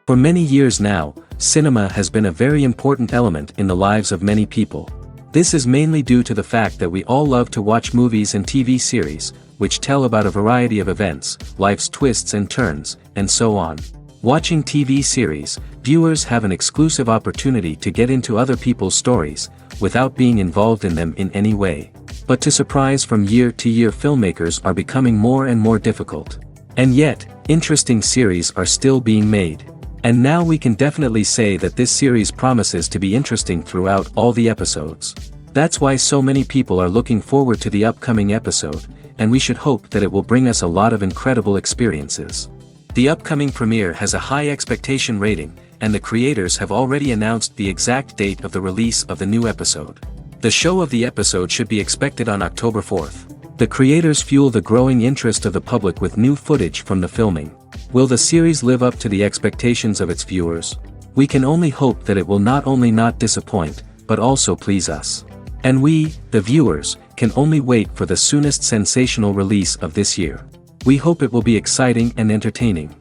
For many years now, cinema has been a very important element in the lives of many people. This is mainly due to the fact that we all love to watch movies and TV series, which tell about a variety of events, life's twists and turns, and so on. Watching TV series, viewers have an exclusive opportunity to get into other people's stories, without being involved in them in any way. But to surprise from year to year, filmmakers are becoming more and more difficult. And yet, interesting series are still being made. And now we can definitely say that this series promises to be interesting throughout all the episodes. That's why so many people are looking forward to the upcoming episode, and we should hope that it will bring us a lot of incredible experiences. The upcoming premiere has a high expectation rating, and the creators have already announced the exact date of the release of the new episode. The show of the episode should be expected on October 4th. The creators fuel the growing interest of the public with new footage from the filming. Will the series live up to the expectations of its viewers? We can only hope that it will not only not disappoint, but also please us. And we, the viewers, can only wait for the soonest sensational release of this year. We hope it will be exciting and entertaining.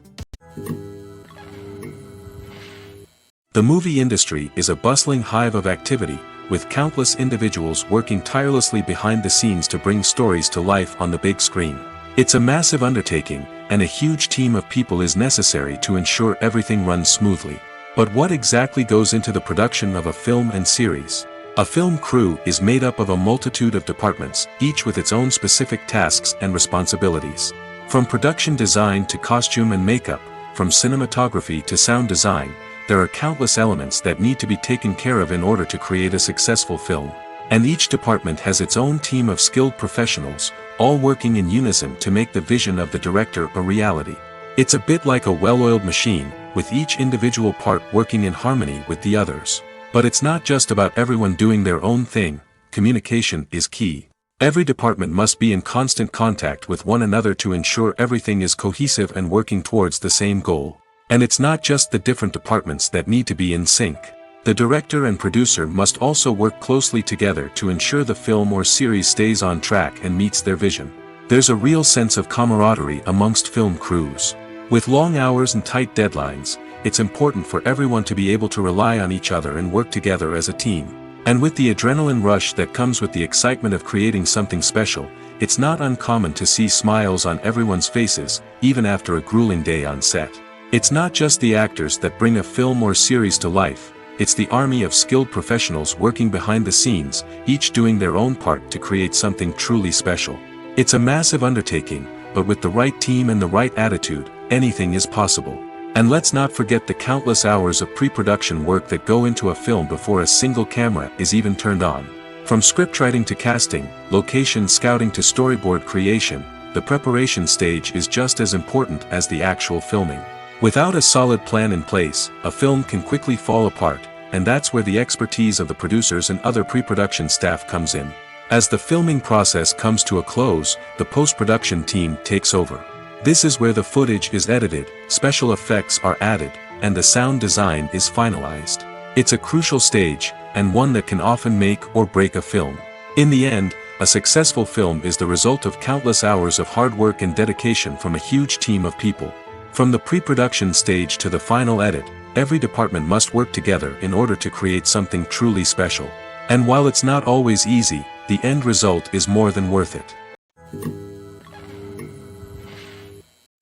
The movie industry is a bustling hive of activity, with countless individuals working tirelessly behind the scenes to bring stories to life on the big screen. It's a massive undertaking, and a huge team of people is necessary to ensure everything runs smoothly. But what exactly goes into the production of a film and series? A film crew is made up of a multitude of departments, each with its own specific tasks and responsibilities. From production design to costume and makeup, from cinematography to sound design, there are countless elements that need to be taken care of in order to create a successful film. And each department has its own team of skilled professionals, all working in unison to make the vision of the director a reality. It's a bit like a well-oiled machine, with each individual part working in harmony with the others. But it's not just about everyone doing their own thing. Communication is key. Every department must be in constant contact with one another to ensure everything is cohesive and working towards the same goal. And it's not just the different departments that need to be in sync. The director and producer must also work closely together to ensure the film or series stays on track and meets their vision. There's a real sense of camaraderie amongst film crews. With long hours and tight deadlines, it's important for everyone to be able to rely on each other and work together as a team. And with the adrenaline rush that comes with the excitement of creating something special, it's not uncommon to see smiles on everyone's faces, even after a grueling day on set. It's not just the actors that bring a film or series to life. It's the army of skilled professionals working behind the scenes, each doing their own part to create something truly special. It's a massive undertaking, but with the right team and the right attitude, anything is possible. And let's not forget the countless hours of pre-production work that go into a film before a single camera is even turned on. From scriptwriting to casting, location scouting to storyboard creation, the preparation stage is just as important as the actual filming. Without a solid plan in place, a film can quickly fall apart, and that's where the expertise of the producers and other pre-production staff comes in. As the filming process comes to a close, the post-production team takes over. This is where the footage is edited, special effects are added, and the sound design is finalized. It's a crucial stage, and one that can often make or break a film. In the end, a successful film is the result of countless hours of hard work and dedication from a huge team of people. From the pre-production stage to the final edit, every department must work together in order to create something truly special. And while it's not always easy, the end result is more than worth it.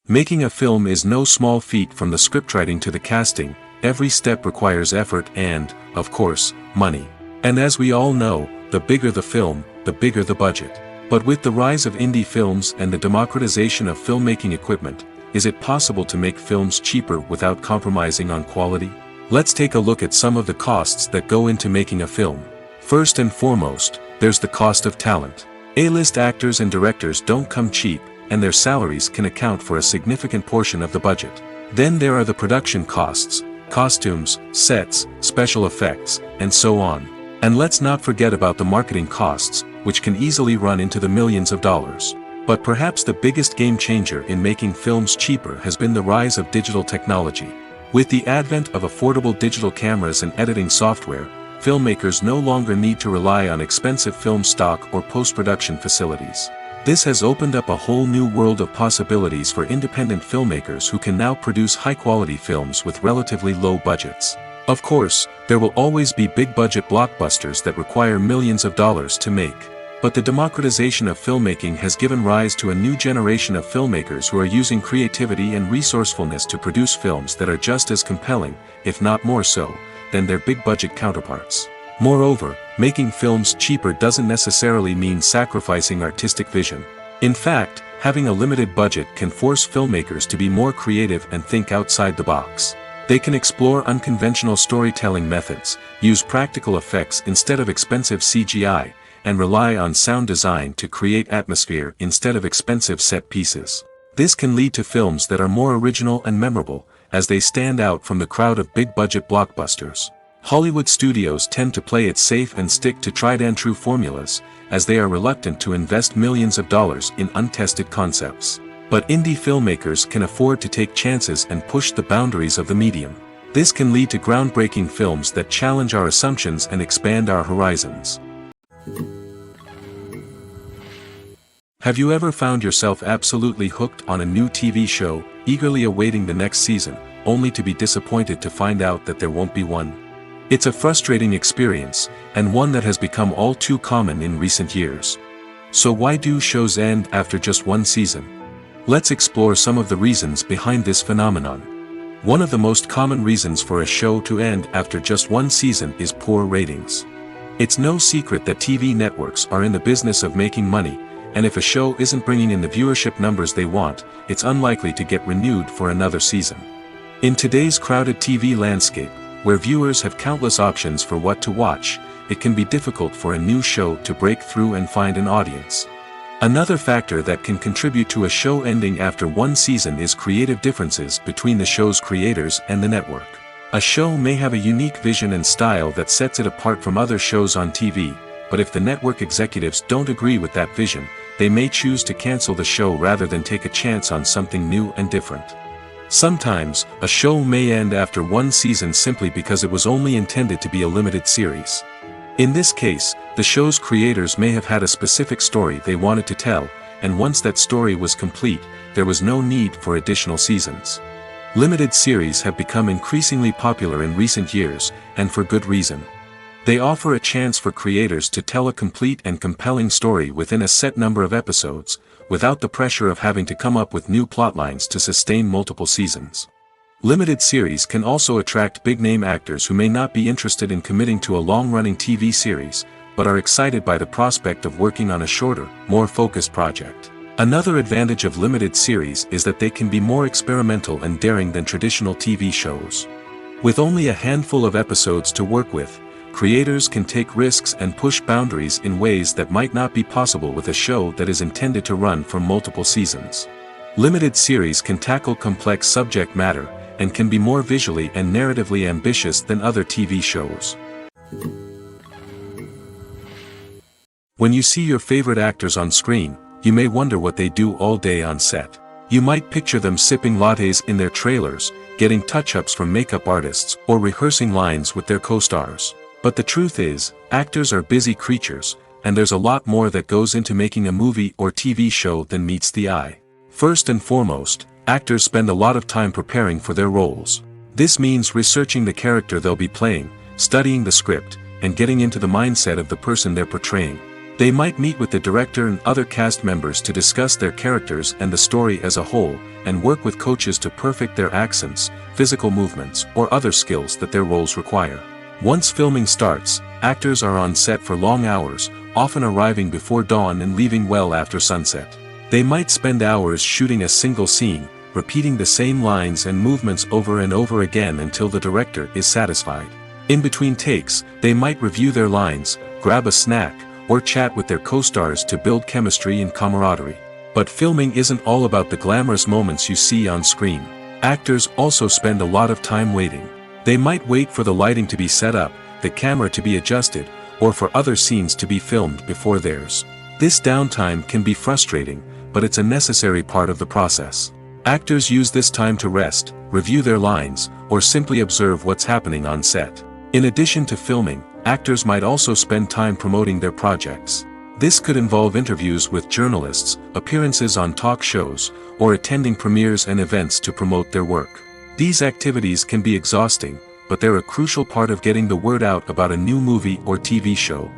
Making a film is no small feat. From the scriptwriting to the casting, every step requires effort and, of course, money. And as we all know, the bigger the film, the bigger the budget. But with the rise of indie films and the democratization of filmmaking equipment, is it possible to make films cheaper without compromising on quality? Let's take a look at some of the costs that go into making a film. First and foremost, there's the cost of talent. A-list actors and directors don't come cheap, and their salaries can account for a significant portion of the budget. Then there are the production costs, costumes, sets, special effects, and so on. And let's not forget about the marketing costs, which can easily run into the millions of dollars. But perhaps the biggest game changer in making films cheaper has been the rise of digital technology. With the advent of affordable digital cameras and editing software, filmmakers no longer need to rely on expensive film stock or post-production facilities. This has opened up a whole new world of possibilities for independent filmmakers who can now produce high-quality films with relatively low budgets. Of course, there will always be big-budget blockbusters that require millions of dollars to make. But the democratization of filmmaking has given rise to a new generation of filmmakers who are using creativity and resourcefulness to produce films that are just as compelling, if not more so, than their big-budget counterparts. Moreover, making films cheaper doesn't necessarily mean sacrificing artistic vision. In fact, having a limited budget can force filmmakers to be more creative and think outside the box. They can explore unconventional storytelling methods, use practical effects instead of expensive CGI, and rely on sound design to create atmosphere instead of expensive set pieces. This can lead to films that are more original and memorable, as they stand out from the crowd of big-budget blockbusters. Hollywood studios tend to play it safe and stick to tried-and-true formulas, as they are reluctant to invest millions of dollars in untested concepts. But indie filmmakers can afford to take chances and push the boundaries of the medium. This can lead to groundbreaking films that challenge our assumptions and expand our horizons. Have you ever found yourself absolutely hooked on a new TV show, eagerly awaiting the next season, only to be disappointed to find out that there won't be one? It's a frustrating experience, and one that has become all too common in recent years. So why do shows end after just one season? Let's explore some of the reasons behind this phenomenon. One of the most common reasons for a show to end after just one season is poor ratings. It's no secret that TV networks are in the business of making money, and if a show isn't bringing in the viewership numbers they want, it's unlikely to get renewed for another season. In today's crowded TV landscape, where viewers have countless options for what to watch, it can be difficult for a new show to break through and find an audience. Another factor that can contribute to a show ending after one season is creative differences between the show's creators and the network. A show may have a unique vision and style that sets it apart from other shows on TV, but if the network executives don't agree with that vision, they may choose to cancel the show rather than take a chance on something new and different. Sometimes, a show may end after one season simply because it was only intended to be a limited series. In this case, the show's creators may have had a specific story they wanted to tell, and once that story was complete, there was no need for additional seasons. Limited series have become increasingly popular in recent years, and for good reason. They offer a chance for creators to tell a complete and compelling story within a set number of episodes, without the pressure of having to come up with new plotlines to sustain multiple seasons. Limited series can also attract big-name actors who may not be interested in committing to a long-running TV series, but are excited by the prospect of working on a shorter, more focused project. Another advantage of limited series is that they can be more experimental and daring than traditional TV shows. With only a handful of episodes to work with, creators can take risks and push boundaries in ways that might not be possible with a show that is intended to run for multiple seasons. Limited series can tackle complex subject matter, and can be more visually and narratively ambitious than other TV shows. When you see your favorite actors on screen, you may wonder what they do all day on set. You might picture them sipping lattes in their trailers, getting touch-ups from makeup artists, or rehearsing lines with their co-stars. But the truth is, actors are busy creatures, and there's a lot more that goes into making a movie or TV show than meets the eye. First and foremost, actors spend a lot of time preparing for their roles. This means researching the character they'll be playing, studying the script, and getting into the mindset of the person they're portraying. They might meet with the director and other cast members to discuss their characters and the story as a whole, and work with coaches to perfect their accents, physical movements, or other skills that their roles require. Once filming starts, actors are on set for long hours, often arriving before dawn and leaving well after sunset. They might spend hours shooting a single scene, repeating the same lines and movements over and over again until the director is satisfied. In between takes, they might review their lines, grab a snack, or chat with their co-stars to build chemistry and camaraderie. But filming isn't all about the glamorous moments you see on screen. Actors also spend a lot of time waiting. They might wait for the lighting to be set up, the camera to be adjusted, or for other scenes to be filmed before theirs. This downtime can be frustrating, but it's a necessary part of the process. Actors use this time to rest, review their lines, or simply observe what's happening on set. In addition to filming, actors might also spend time promoting their projects. This could involve interviews with journalists, appearances on talk shows, or attending premieres and events to promote their work. These activities can be exhausting, but they're a crucial part of getting the word out about a new movie or TV show.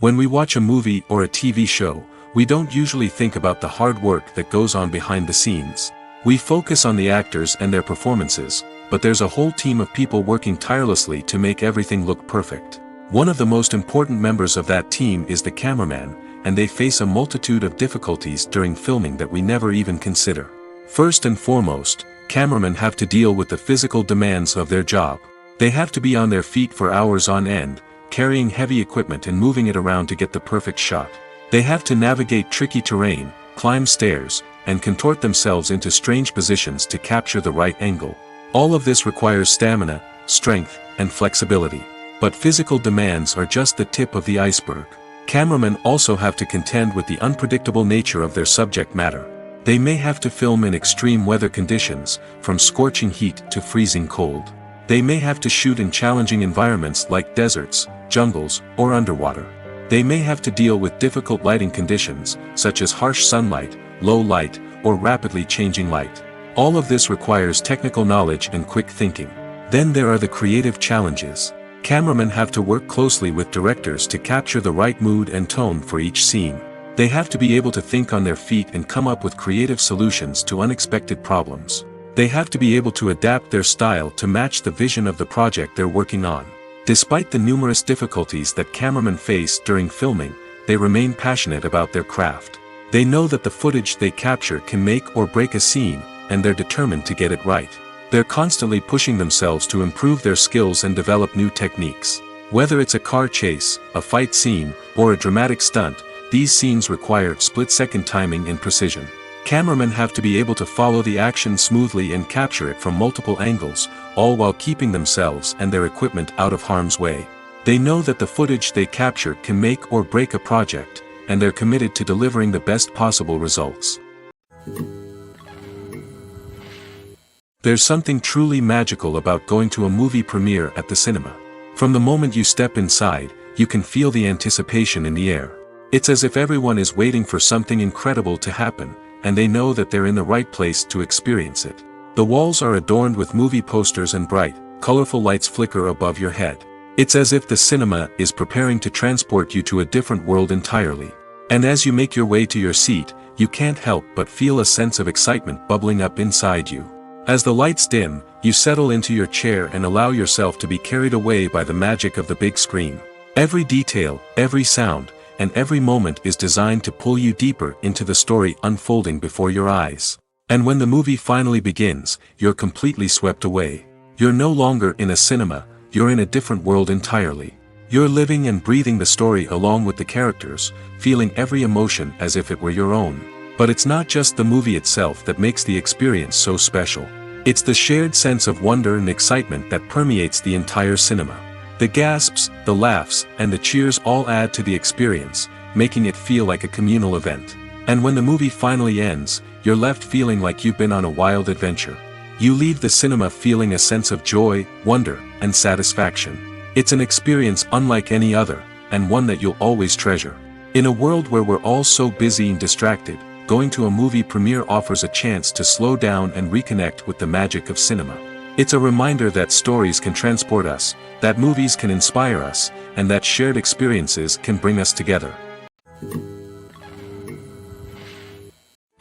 When we watch a movie or a TV show, we don't usually think about the hard work that goes on behind the scenes. We focus on the actors and their performances, but there's a whole team of people working tirelessly to make everything look perfect. One of the most important members of that team is the cameraman, and they face a multitude of difficulties during filming that we never even consider. First and foremost, cameramen have to deal with the physical demands of their job. They have to be on their feet for hours on end, carrying heavy equipment and moving it around to get the perfect shot. They have to navigate tricky terrain, climb stairs, and contort themselves into strange positions to capture the right angle. All of this requires stamina, strength, and flexibility. But physical demands are just the tip of the iceberg. Cameramen also have to contend with the unpredictable nature of their subject matter. They may have to film in extreme weather conditions, from scorching heat to freezing cold. They may have to shoot in challenging environments like deserts, jungles, or underwater. They may have to deal with difficult lighting conditions, such as harsh sunlight, low light, or rapidly changing light. All of this requires technical knowledge and quick thinking. Then there are the creative challenges. Cameramen have to work closely with directors to capture the right mood and tone for each scene. They have to be able to think on their feet and come up with creative solutions to unexpected problems. They have to be able to adapt their style to match the vision of the project they're working on. Despite the numerous difficulties that cameramen face during filming, they remain passionate about their craft. They know that the footage they capture can make or break a scene, and they're determined to get it right. They're constantly pushing themselves to improve their skills and develop new techniques. Whether it's a car chase, a fight scene, or a dramatic stunt, these scenes require split-second timing and precision. Cameramen have to be able to follow the action smoothly and capture it from multiple angles, all while keeping themselves and their equipment out of harm's way. They know that the footage they capture can make or break a project, and they're committed to delivering the best possible results. There's something truly magical about going to a movie premiere at the cinema. From the moment you step inside, you can feel the anticipation in the air. It's as if everyone is waiting for something incredible to happen, and they know that they're in the right place to experience it. The walls are adorned with movie posters and bright, colorful lights flicker above your head. It's as if the cinema is preparing to transport you to a different world entirely. And as you make your way to your seat, you can't help but feel a sense of excitement bubbling up inside you. As the lights dim, you settle into your chair and allow yourself to be carried away by the magic of the big screen. Every detail, every sound, and every moment is designed to pull you deeper into the story unfolding before your eyes. And when the movie finally begins, you're completely swept away. You're no longer in a cinema, you're in a different world entirely. You're living and breathing the story along with the characters, feeling every emotion as if it were your own. But it's not just the movie itself that makes the experience so special. It's the shared sense of wonder and excitement that permeates the entire cinema. The gasps, the laughs, and the cheers all add to the experience, making it feel like a communal event. And when the movie finally ends, you're left feeling like you've been on a wild adventure. You leave the cinema feeling a sense of joy, wonder, and satisfaction. It's an experience unlike any other, and one that you'll always treasure. In a world where we're all so busy and distracted, going to a movie premiere offers a chance to slow down and reconnect with the magic of cinema. It's a reminder that stories can transport us, that movies can inspire us, and that shared experiences can bring us together.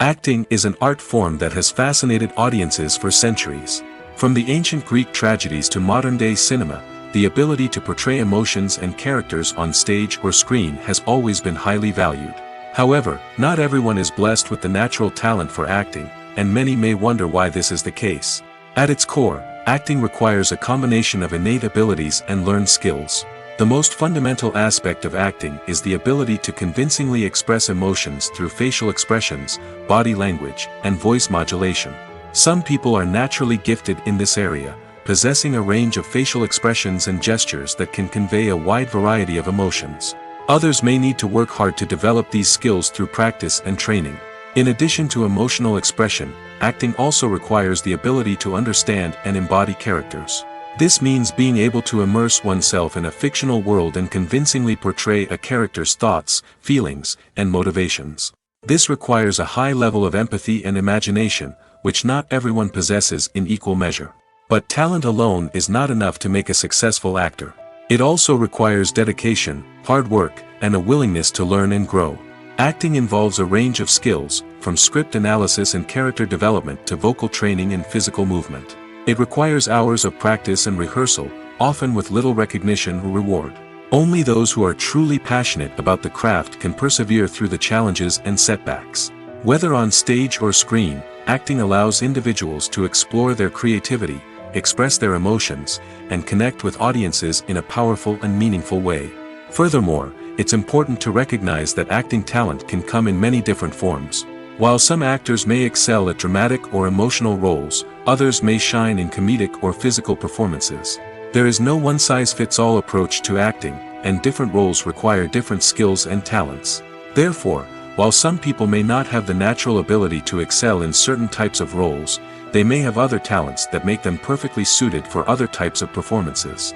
Acting is an art form that has fascinated audiences for centuries. From the ancient Greek tragedies to modern-day cinema, the ability to portray emotions and characters on stage or screen has always been highly valued. However, not everyone is blessed with the natural talent for acting, and many may wonder why this is the case. At its core, acting requires a combination of innate abilities and learned skills. The most fundamental aspect of acting is the ability to convincingly express emotions through facial expressions, body language, and voice modulation. Some people are naturally gifted in this area, possessing a range of facial expressions and gestures that can convey a wide variety of emotions. Others may need to work hard to develop these skills through practice and training. In addition to emotional expression, acting also requires the ability to understand and embody characters. This means being able to immerse oneself in a fictional world and convincingly portray a character's thoughts, feelings, and motivations. This requires a high level of empathy and imagination, which not everyone possesses in equal measure. But talent alone is not enough to make a successful actor. It also requires dedication, hard work, and a willingness to learn and grow. Acting involves a range of skills, from script analysis and character development to vocal training and physical movement. It requires hours of practice and rehearsal, often with little recognition or reward. Only those who are truly passionate about the craft can persevere through the challenges and setbacks. Whether on stage or screen, acting allows individuals to explore their creativity, express their emotions, and connect with audiences in a powerful and meaningful way. Furthermore, it's important to recognize that acting talent can come in many different forms. While some actors may excel at dramatic or emotional roles, others may shine in comedic or physical performances. There is no one-size-fits-all approach to acting, and different roles require different skills and talents. Therefore, while some people may not have the natural ability to excel in certain types of roles, they may have other talents that make them perfectly suited for other types of performances.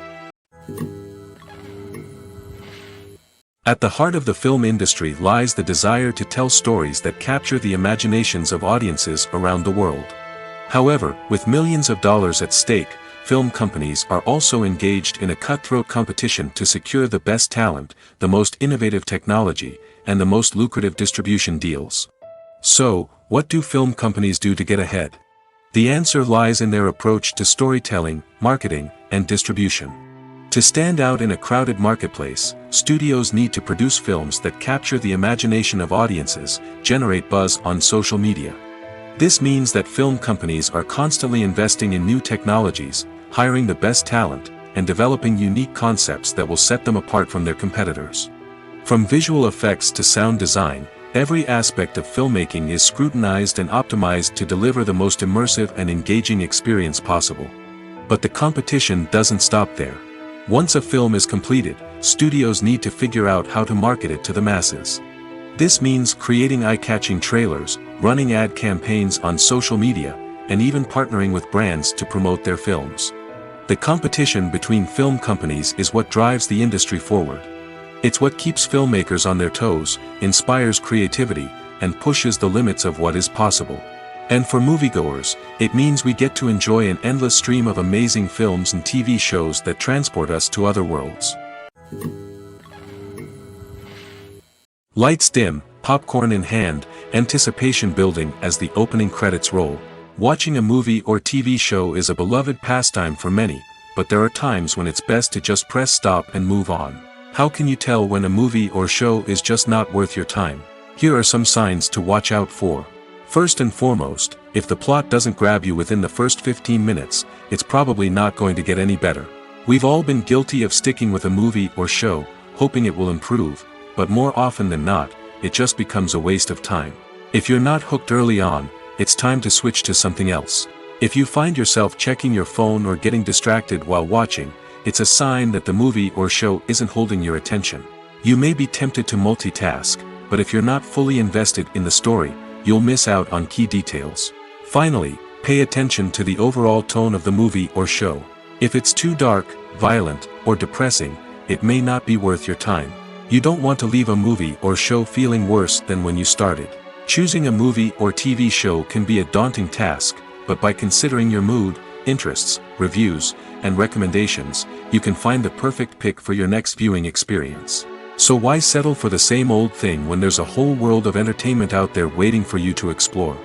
At the heart of the film industry lies the desire to tell stories that capture the imaginations of audiences around the world. However, with millions of dollars at stake, film companies are also engaged in a cutthroat competition to secure the best talent, the most innovative technology, and the most lucrative distribution deals. So, what do film companies do to get ahead? The answer lies in their approach to storytelling, marketing, and distribution. To stand out in a crowded marketplace, studios need to produce films that capture the imagination of audiences, generate buzz on social media. This means that film companies are constantly investing in new technologies, hiring the best talent, and developing unique concepts that will set them apart from their competitors. From visual effects to sound design, every aspect of filmmaking is scrutinized and optimized to deliver the most immersive and engaging experience possible. But the competition doesn't stop there. Once a film is completed, studios need to figure out how to market it to the masses. This means creating eye-catching trailers, running ad campaigns on social media, and even partnering with brands to promote their films. The competition between film companies is what drives the industry forward. It's what keeps filmmakers on their toes, inspires creativity, and pushes the limits of what is possible. And for moviegoers, it means we get to enjoy an endless stream of amazing films and TV shows that transport us to other worlds. Lights dim, popcorn in hand, anticipation building as the opening credits roll. Watching a movie or TV show is a beloved pastime for many, but there are times when it's best to just press stop and move on. How can you tell when a movie or show is just not worth your time? Here are some signs to watch out for. First and foremost, if the plot doesn't grab you within the first 15 minutes, it's probably not going to get any better. We've all been guilty of sticking with a movie or show, hoping it will improve, but more often than not, it just becomes a waste of time. If you're not hooked early on, it's time to switch to something else. If you find yourself checking your phone or getting distracted while watching, it's a sign that the movie or show isn't holding your attention. You may be tempted to multitask, but if you're not fully invested in the story, you'll miss out on key details. Finally, pay attention to the overall tone of the movie or show. If it's too dark, violent, or depressing, it may not be worth your time. You don't want to leave a movie or show feeling worse than when you started. Choosing a movie or TV show can be a daunting task, but by considering your mood, interests, reviews, and recommendations, you can find the perfect pick for your next viewing experience. So why settle for the same old thing when there's a whole world of entertainment out there waiting for you to explore?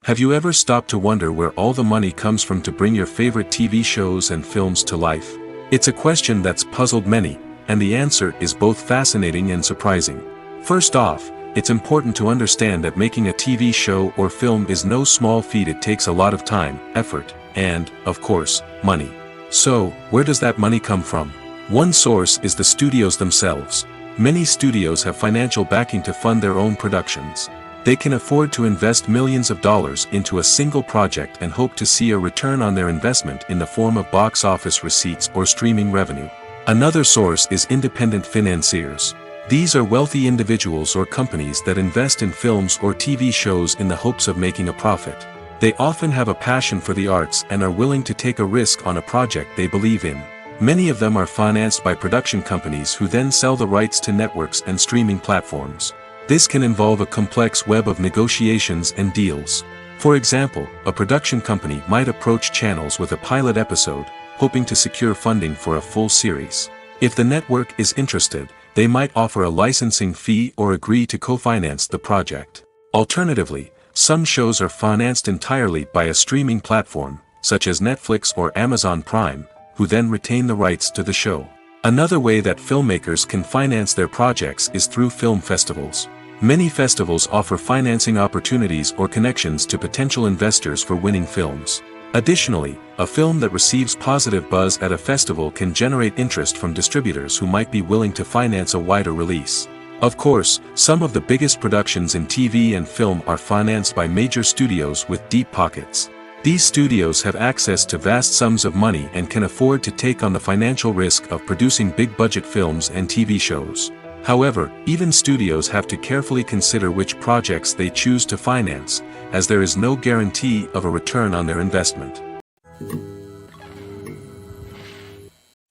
Have you ever stopped to wonder where all the money comes from to bring your favorite TV shows and films to life? It's a question that's puzzled many, and the answer is both fascinating and surprising. First off, it's important to understand that making a TV show or film is no small feat. It takes a lot of time, effort, and, of course, money. So, where does that money come from? One source is the studios themselves. Many studios have financial backing to fund their own productions. They can afford to invest millions of dollars into a single project and hope to see a return on their investment in the form of box office receipts or streaming revenue. Another source is independent financiers. These are wealthy individuals or companies that invest in films or TV shows in the hopes of making a profit. They often have a passion for the arts and are willing to take a risk on a project they believe in. Many of them are financed by production companies who then sell the rights to networks and streaming platforms. This can involve a complex web of negotiations and deals. For example, a production company might approach channels with a pilot episode, hoping to secure funding for a full series. If the network is interested, they might offer a licensing fee or agree to co-finance the project. Alternatively, some shows are financed entirely by a streaming platform, such as Netflix or Amazon Prime, who then retain the rights to the show. Another way that filmmakers can finance their projects is through film festivals. Many festivals offer financing opportunities or connections to potential investors for winning films. Additionally, a film that receives positive buzz at a festival can generate interest from distributors who might be willing to finance a wider release. Of course, some of the biggest productions in TV and film are financed by major studios with deep pockets. These studios have access to vast sums of money and can afford to take on the financial risk of producing big-budget films and TV shows. However, even studios have to carefully consider which projects they choose to finance, as there is no guarantee of a return on their investment.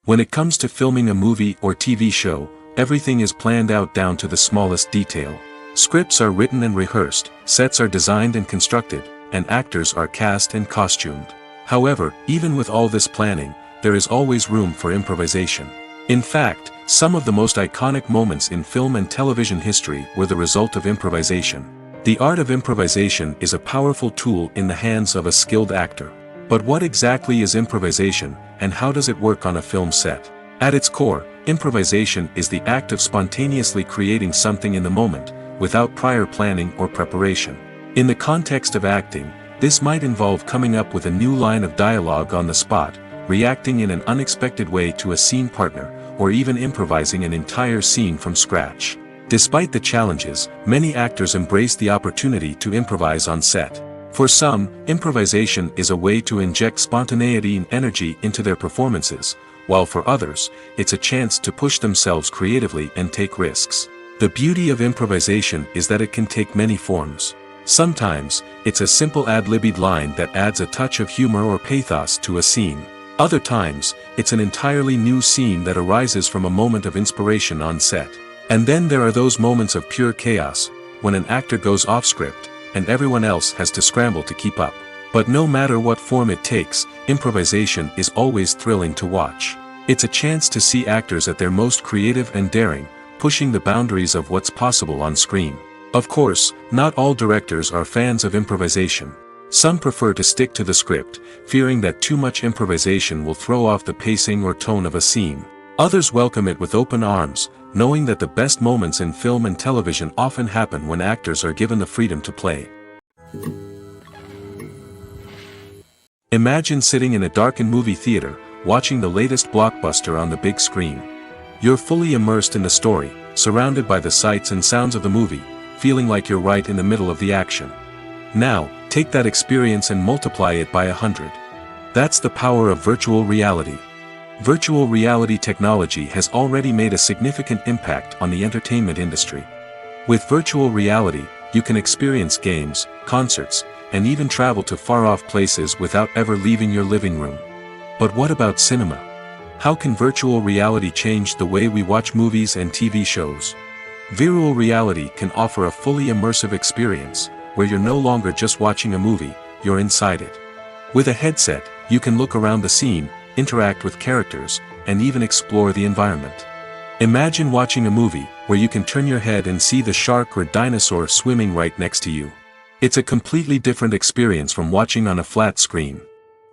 When it comes to filming a movie or TV show, everything is planned out down to the smallest detail. Scripts are written and rehearsed, sets are designed and constructed, and actors are cast and costumed. However, even with all this planning, there is always room for improvisation. In fact, some of the most iconic moments in film and television history were the result of improvisation. The art of improvisation is a powerful tool in the hands of a skilled actor. But what exactly is improvisation, and how does it work on a film set? At its core, improvisation is the act of spontaneously creating something in the moment, without prior planning or preparation. In the context of acting, this might involve coming up with a new line of dialogue on the spot, reacting in an unexpected way to a scene partner, or even improvising an entire scene from scratch. Despite the challenges, many actors embrace the opportunity to improvise on set. For some, improvisation is a way to inject spontaneity and energy into their performances, while for others, it's a chance to push themselves creatively and take risks. The beauty of improvisation is that it can take many forms. Sometimes, it's a simple ad-libbed line that adds a touch of humor or pathos to a scene. Other times, it's an entirely new scene that arises from a moment of inspiration on set. And then there are those moments of pure chaos, when an actor goes off script, and everyone else has to scramble to keep up. But no matter what form it takes, improvisation is always thrilling to watch. It's a chance to see actors at their most creative and daring, pushing the boundaries of what's possible on screen. Of course, not all directors are fans of improvisation. Some prefer to stick to the script, fearing that too much improvisation will throw off the pacing or tone of a scene. Others welcome it with open arms, knowing that the best moments in film and television often happen when actors are given the freedom to play. Imagine sitting in a darkened movie theater, watching the latest blockbuster on the big screen. You're fully immersed in the story, surrounded by the sights and sounds of the movie, feeling like you're right in the middle of the action. Now, take that experience and multiply it by 100. That's the power of virtual reality. Virtual reality technology has already made a significant impact on the entertainment industry. With virtual reality, you can experience games, concerts, and even travel to far-off places without ever leaving your living room. But what about cinema? How can virtual reality change the way we watch movies and TV shows? Virtual reality can offer a fully immersive experience, where you're no longer just watching a movie, you're inside it. With a headset, you can look around the scene, interact with characters, and even explore the environment. Imagine watching a movie where you can turn your head and see the shark or dinosaur swimming right next to you. It's a completely different experience from watching on a flat screen.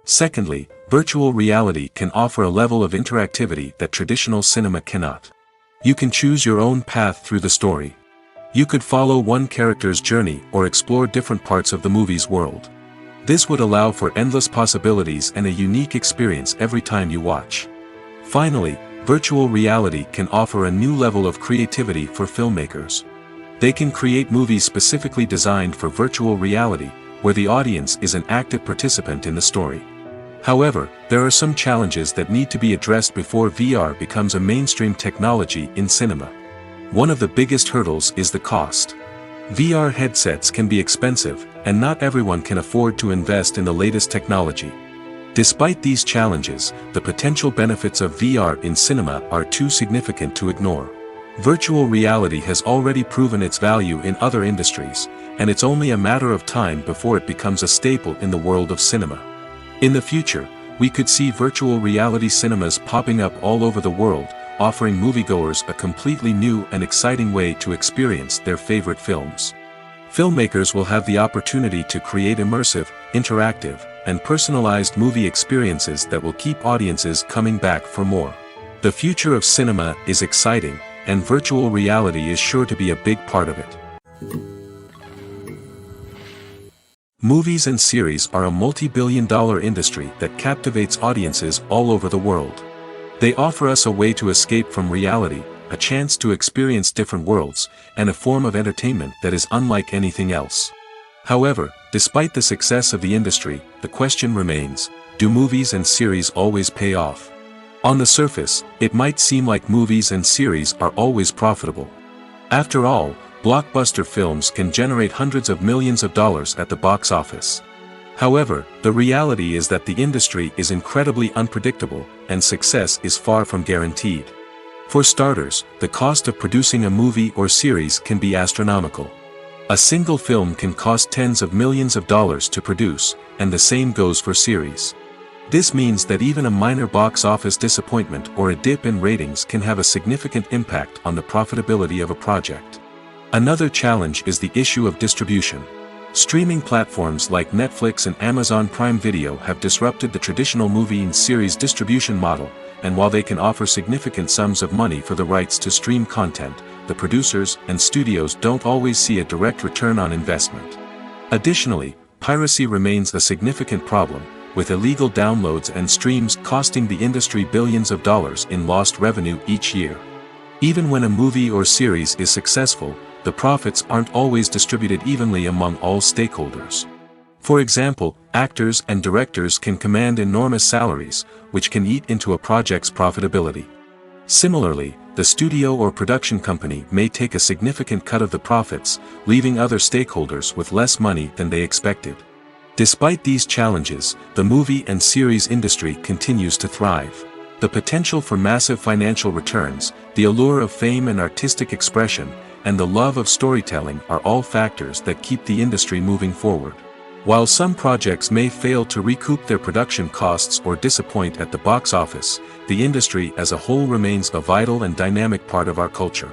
Secondly, virtual reality can offer a level of interactivity that traditional cinema cannot. You can choose your own path through the story. You could follow one character's journey or explore different parts of the movie's world. This would allow for endless possibilities and a unique experience every time you watch. Finally, virtual reality can offer a new level of creativity for filmmakers. They can create movies specifically designed for virtual reality, where the audience is an active participant in the story. However, there are some challenges that need to be addressed before VR becomes a mainstream technology in cinema. One of the biggest hurdles is the cost. VR headsets can be expensive, and not everyone can afford to invest in the latest technology. Despite these challenges, the potential benefits of VR in cinema are too significant to ignore. Virtual reality has already proven its value in other industries, and it's only a matter of time before it becomes a staple in the world of cinema. In the future, we could see virtual reality cinemas popping up all over the world, offering moviegoers a completely new and exciting way to experience their favorite films. Filmmakers will have the opportunity to create immersive, interactive, and personalized movie experiences that will keep audiences coming back for more. The future of cinema is exciting, and virtual reality is sure to be a big part of it. Movies and series are a multi-billion-dollar industry that captivates audiences all over the world. They offer us a way to escape from reality, a chance to experience different worlds, and a form of entertainment that is unlike anything else. However, despite the success of the industry, the question remains, do movies and series always pay off? On the surface, it might seem like movies and series are always profitable. After all, blockbuster films can generate hundreds of millions of dollars at the box office. However, the reality is that the industry is incredibly unpredictable, and success is far from guaranteed. For starters, the cost of producing a movie or series can be astronomical. A single film can cost tens of millions of dollars to produce, and the same goes for series. This means that even a minor box office disappointment or a dip in ratings can have a significant impact on the profitability of a project. Another challenge is the issue of distribution. Streaming platforms like Netflix and Amazon Prime Video have disrupted the traditional movie and series distribution model, and while they can offer significant sums of money for the rights to stream content, the producers and studios don't always see a direct return on investment. Additionally, piracy remains a significant problem, with illegal downloads and streams costing the industry billions of dollars in lost revenue each year. Even when a movie or series is successful, the profits aren't always distributed evenly among all stakeholders. For example, actors and directors can command enormous salaries, which can eat into a project's profitability. Similarly, the studio or production company may take a significant cut of the profits, leaving other stakeholders with less money than they expected. Despite these challenges, the movie and series industry continues to thrive. The potential for massive financial returns, the allure of fame and artistic expression, and the love of storytelling are all factors that keep the industry moving forward. While some projects may fail to recoup their production costs or disappoint at the box office, the industry as a whole remains a vital and dynamic part of our culture.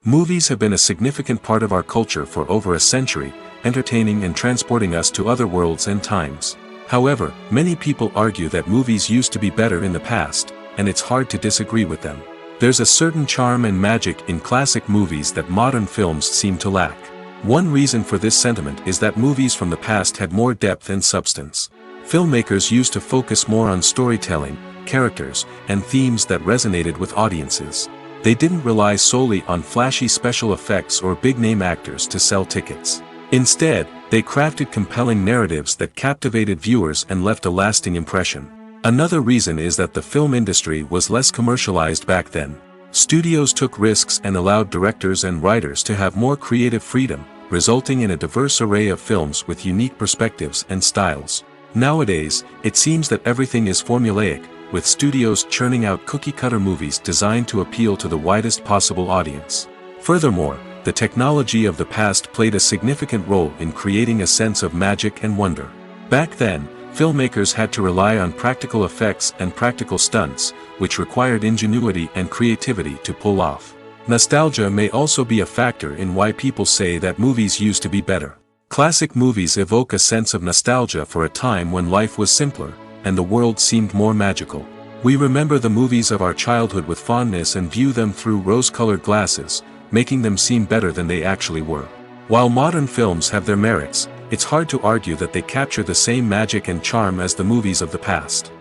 Movies have been a significant part of our culture for over a century, entertaining and transporting us to other worlds and times. However, many people argue that movies used to be better in the past, and it's hard to disagree with them. There's a certain charm and magic in classic movies that modern films seem to lack. One reason for this sentiment is that movies from the past had more depth and substance. Filmmakers used to focus more on storytelling, characters, and themes that resonated with audiences. They didn't rely solely on flashy special effects or big-name actors to sell tickets. Instead, they crafted compelling narratives that captivated viewers and left a lasting impression. Another reason is that the film industry was less commercialized back then. Studios took risks and allowed directors and writers to have more creative freedom, resulting in a diverse array of films with unique perspectives and styles. Nowadays, it seems that everything is formulaic, with studios churning out cookie-cutter movies designed to appeal to the widest possible audience. Furthermore, the technology of the past played a significant role in creating a sense of magic and wonder. Back then, filmmakers had to rely on practical effects and practical stunts, which required ingenuity and creativity to pull off. Nostalgia may also be a factor in why people say that movies used to be better. Classic movies evoke a sense of nostalgia for a time when life was simpler, and the world seemed more magical. We remember the movies of our childhood with fondness and view them through rose-colored glasses, making them seem better than they actually were. While modern films have their merits, it's hard to argue that they capture the same magic and charm as the movies of the past.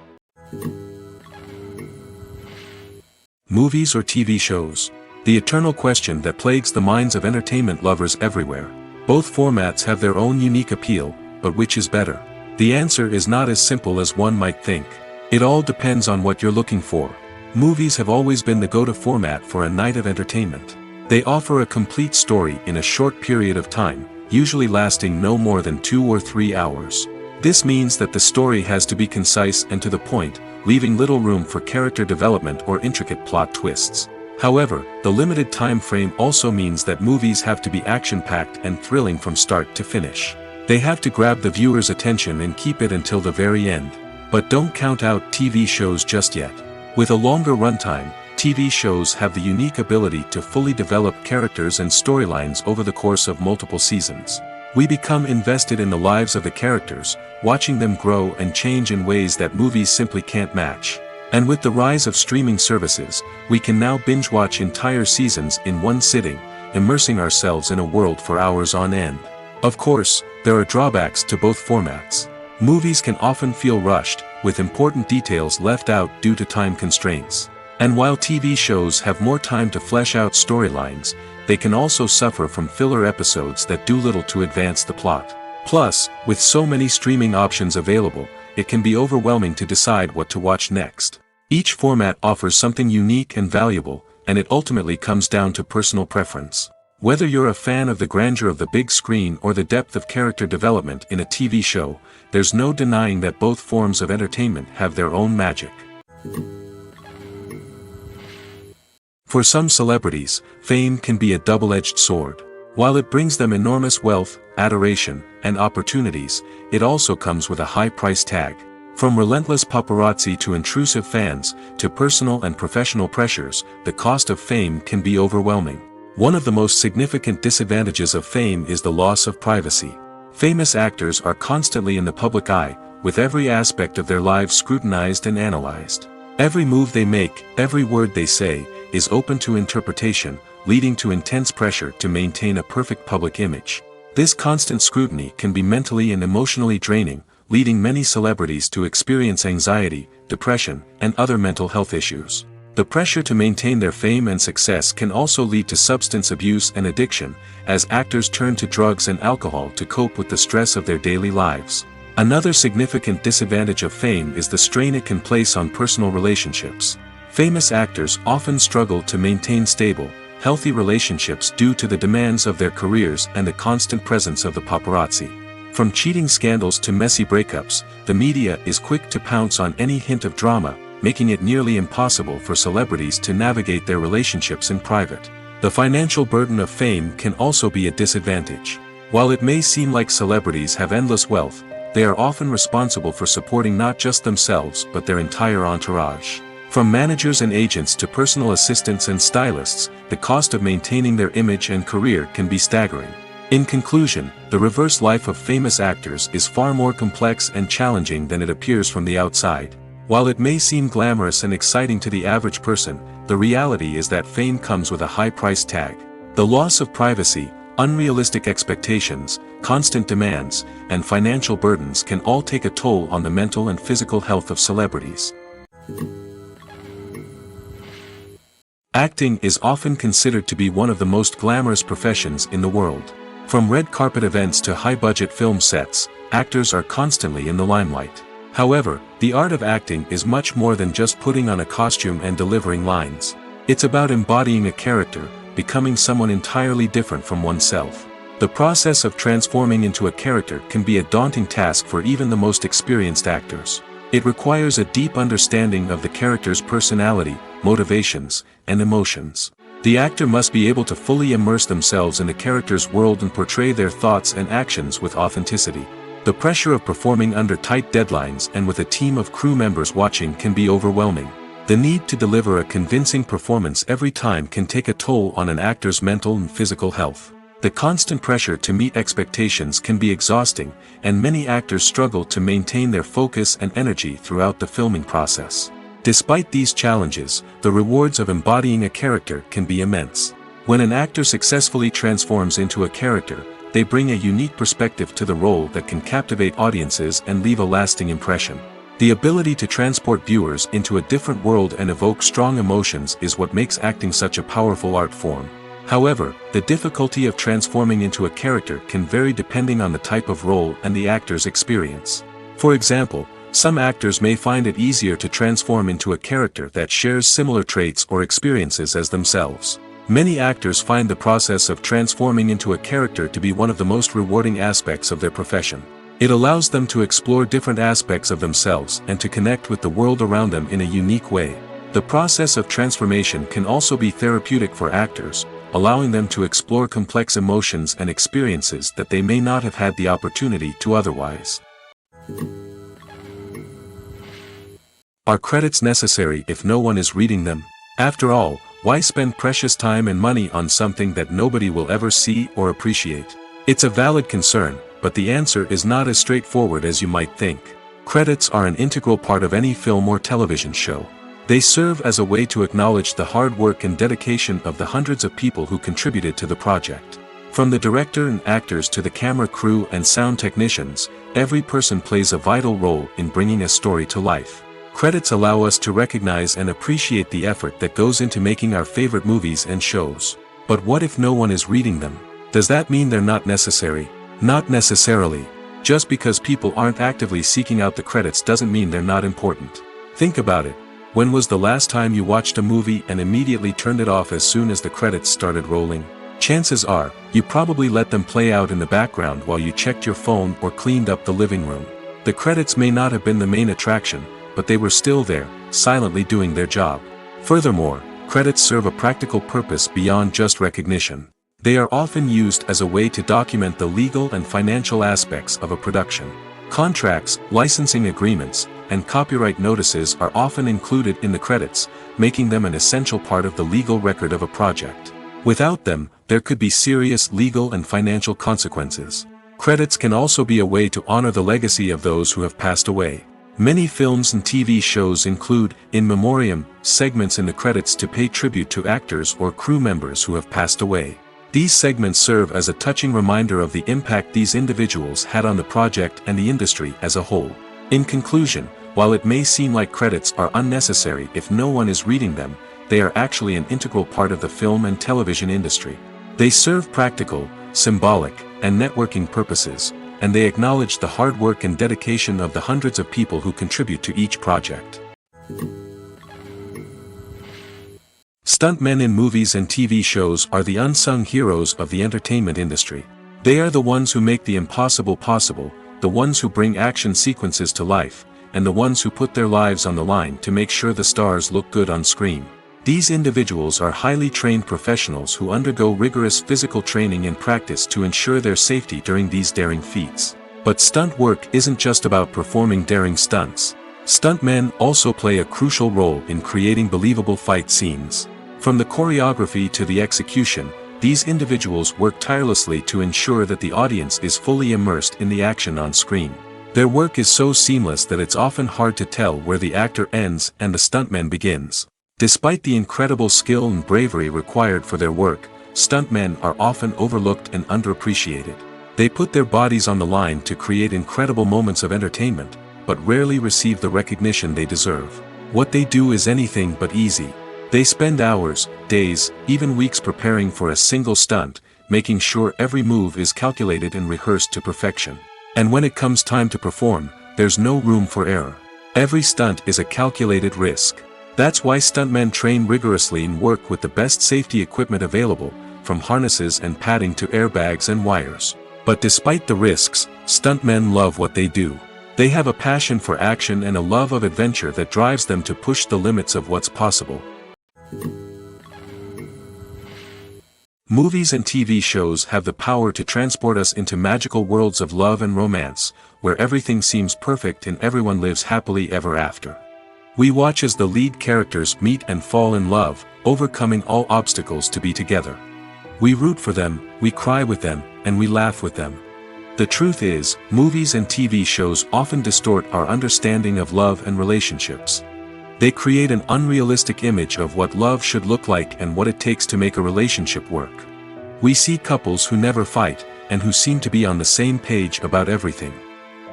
Movies or TV shows? The eternal question that plagues the minds of entertainment lovers everywhere. Both formats have their own unique appeal, but which is better? The answer is not as simple as one might think. It all depends on what you're looking for. Movies have always been the go-to format for a night of entertainment. They offer a complete story in a short period of time, usually lasting no more than 2 or 3 hours. This means that the story has to be concise and to the point, leaving little room for character development or intricate plot twists. However, the limited time frame also means that movies have to be action-packed and thrilling from start to finish. They have to grab the viewer's attention and keep it until the very end. But don't count out TV shows just yet. With a longer runtime, TV shows have the unique ability to fully develop characters and storylines over the course of multiple seasons. We become invested in the lives of the characters, watching them grow and change in ways that movies simply can't match. And with the rise of streaming services, we can now binge-watch entire seasons in one sitting, immersing ourselves in a world for hours on end. Of course, there are drawbacks to both formats. Movies can often feel rushed, with important details left out due to time constraints. And while TV shows have more time to flesh out storylines, they can also suffer from filler episodes that do little to advance the plot. Plus, with so many streaming options available, it can be overwhelming to decide what to watch next. Each format offers something unique and valuable, and it ultimately comes down to personal preference. Whether you're a fan of the grandeur of the big screen or the depth of character development in a TV show, there's no denying that both forms of entertainment have their own magic. For some celebrities, fame can be a double-edged sword. While it brings them enormous wealth, adoration, and opportunities, it also comes with a high price tag. From relentless paparazzi to intrusive fans, to personal and professional pressures, the cost of fame can be overwhelming. One of the most significant disadvantages of fame is the loss of privacy. Famous actors are constantly in the public eye, with every aspect of their lives scrutinized and analyzed. Every move they make, every word they say, is open to interpretation, leading to intense pressure to maintain a perfect public image. This constant scrutiny can be mentally and emotionally draining, leading many celebrities to experience anxiety, depression, and other mental health issues. The pressure to maintain their fame and success can also lead to substance abuse and addiction, as actors turn to drugs and alcohol to cope with the stress of their daily lives. Another significant disadvantage of fame is the strain it can place on personal relationships. Famous actors often struggle to maintain stable, healthy relationships due to the demands of their careers and the constant presence of the paparazzi. From cheating scandals to messy breakups, the media is quick to pounce on any hint of drama, making it nearly impossible for celebrities to navigate their relationships in private. The financial burden of fame can also be a disadvantage. While it may seem like celebrities have endless wealth, they are often responsible for supporting not just themselves but their entire entourage. From managers and agents to personal assistants and stylists, the cost of maintaining their image and career can be staggering. In conclusion, the reverse life of famous actors is far more complex and challenging than it appears from the outside. While it may seem glamorous and exciting to the average person, the reality is that fame comes with a high price tag. The loss of privacy, unrealistic expectations, constant demands, and financial burdens can all take a toll on the mental and physical health of celebrities. Acting is often considered to be one of the most glamorous professions in the world. From red carpet events to high-budget film sets, actors are constantly in the limelight. However, the art of acting is much more than just putting on a costume and delivering lines. It's about embodying a character, becoming someone entirely different from oneself. The process of transforming into a character can be a daunting task for even the most experienced actors. It requires a deep understanding of the character's personality, motivations, and emotions. The actor must be able to fully immerse themselves in the character's world and portray their thoughts and actions with authenticity. The pressure of performing under tight deadlines and with a team of crew members watching can be overwhelming. The need to deliver a convincing performance every time can take a toll on an actor's mental and physical health. The constant pressure to meet expectations can be exhausting, and many actors struggle to maintain their focus and energy throughout the filming process. Despite these challenges, the rewards of embodying a character can be immense. When an actor successfully transforms into a character, they bring a unique perspective to the role that can captivate audiences and leave a lasting impression. The ability to transport viewers into a different world and evoke strong emotions is what makes acting such a powerful art form. However, the difficulty of transforming into a character can vary depending on the type of role and the actor's experience. For example, some actors may find it easier to transform into a character that shares similar traits or experiences as themselves. Many actors find the process of transforming into a character to be one of the most rewarding aspects of their profession. It allows them to explore different aspects of themselves and to connect with the world around them in a unique way. The process of transformation can also be therapeutic for actors, allowing them to explore complex emotions and experiences that they may not have had the opportunity to otherwise. Are credits necessary if no one is reading them? After all, why spend precious time and money on something that nobody will ever see or appreciate? It's a valid concern, but the answer is not as straightforward as you might think. Credits are an integral part of any film or television show. They serve as a way to acknowledge the hard work and dedication of the hundreds of people who contributed to the project. From the director and actors to the camera crew and sound technicians, every person plays a vital role in bringing a story to life. Credits allow us to recognize and appreciate the effort that goes into making our favorite movies and shows. But what if no one is reading them? Does that mean they're not necessary? Not necessarily. Just because people aren't actively seeking out the credits doesn't mean they're not important. Think about it. When was the last time you watched a movie and immediately turned it off as soon as the credits started rolling? Chances are, you probably let them play out in the background while you checked your phone or cleaned up the living room. The credits may not have been the main attraction, but they were still there, silently doing their job. Furthermore, credits serve a practical purpose beyond just recognition. They are often used as a way to document the legal and financial aspects of a production. Contracts, licensing agreements, and copyright notices are often included in the credits, making them an essential part of the legal record of a project. Without them, there could be serious legal and financial consequences. Credits can also be a way to honor the legacy of those who have passed away. Many films and TV shows include, in memoriam, segments in the credits to pay tribute to actors or crew members who have passed away. These segments serve as a touching reminder of the impact these individuals had on the project and the industry as a whole. In conclusion, while it may seem like credits are unnecessary if no one is reading them, they are actually an integral part of the film and television industry. They serve practical, symbolic, and networking purposes, and they acknowledge the hard work and dedication of the hundreds of people who contribute to each project. Stuntmen in movies and TV shows are the unsung heroes of the entertainment industry. They are the ones who make the impossible possible, the ones who bring action sequences to life, and the ones who put their lives on the line to make sure the stars look good on screen. These individuals are highly trained professionals who undergo rigorous physical training and practice to ensure their safety during these daring feats. But stunt work isn't just about performing daring stunts. Stuntmen also play a crucial role in creating believable fight scenes. From the choreography to the execution, these individuals work tirelessly to ensure that the audience is fully immersed in the action on screen. Their work is so seamless that it's often hard to tell where the actor ends and the stuntman begins. Despite the incredible skill and bravery required for their work, stuntmen are often overlooked and underappreciated. They put their bodies on the line to create incredible moments of entertainment, but rarely receive the recognition they deserve. What they do is anything but easy. They spend hours, days, even weeks preparing for a single stunt, making sure every move is calculated and rehearsed to perfection. And when it comes time to perform, there's no room for error. Every stunt is a calculated risk. That's why stuntmen train rigorously and work with the best safety equipment available, from harnesses and padding to airbags and wires. But despite the risks, stuntmen love what they do. They have a passion for action and a love of adventure that drives them to push the limits of what's possible. Movies and TV shows have the power to transport us into magical worlds of love and romance, where everything seems perfect and everyone lives happily ever after. We watch as the lead characters meet and fall in love, overcoming all obstacles to be together. We root for them, we cry with them, and we laugh with them. The truth is, movies and TV shows often distort our understanding of love and relationships. They create an unrealistic image of what love should look like and what it takes to make a relationship work. We see couples who never fight, and who seem to be on the same page about everything.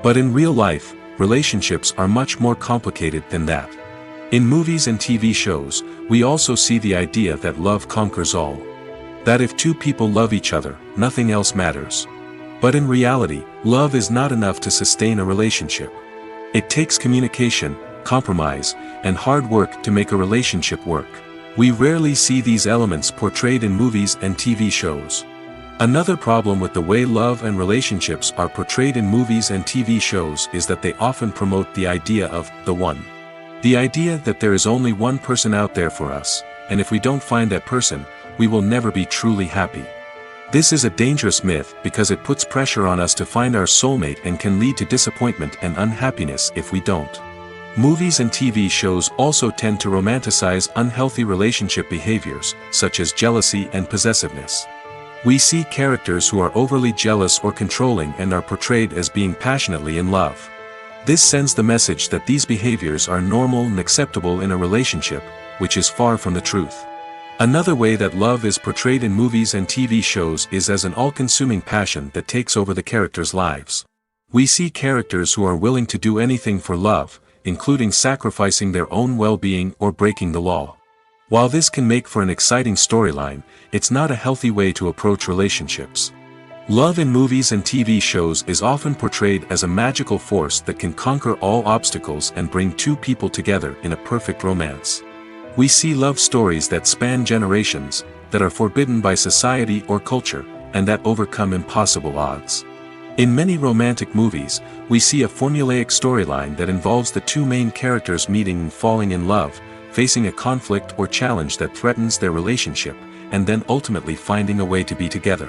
But in real life, relationships are much more complicated than that. In movies and TV shows, we also see the idea that love conquers all. That if two people love each other, nothing else matters. But in reality, love is not enough to sustain a relationship. It takes communication, compromise, and hard work to make a relationship work. We rarely see these elements portrayed in movies and TV shows. Another problem with the way love and relationships are portrayed in movies and TV shows is that they often promote the idea of the one. The idea that there is only one person out there for us, and if we don't find that person, we will never be truly happy. This is a dangerous myth because it puts pressure on us to find our soulmate and can lead to disappointment and unhappiness if we don't. Movies and TV shows also tend to romanticize unhealthy relationship behaviors, such as jealousy and possessiveness. We see characters who are overly jealous or controlling and are portrayed as being passionately in love. This sends the message that these behaviors are normal and acceptable in a relationship, which is far from the truth. Another way that love is portrayed in movies and TV shows is as an all-consuming passion that takes over the characters' lives. We see characters who are willing to do anything for love, including sacrificing their own well-being or breaking the law. While this can make for an exciting storyline, it's not a healthy way to approach relationships. Love in movies and TV shows is often portrayed as a magical force that can conquer all obstacles and bring two people together in a perfect romance. We see love stories that span generations, that are forbidden by society or culture, and that overcome impossible odds. In many romantic movies, we see a formulaic storyline that involves the two main characters meeting and falling in love, facing a conflict or challenge that threatens their relationship, and then ultimately finding a way to be together.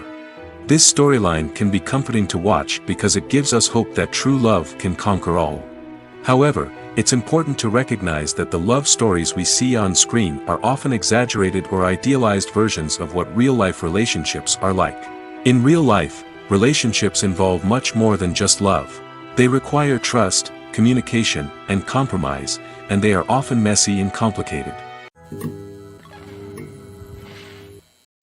This storyline can be comforting to watch because it gives us hope that true love can conquer all. However, it's important to recognize that the love stories we see on screen are often exaggerated or idealized versions of what real-life relationships are like. In real life, relationships involve much more than just love. They require trust, communication, and compromise, and they are often messy and complicated.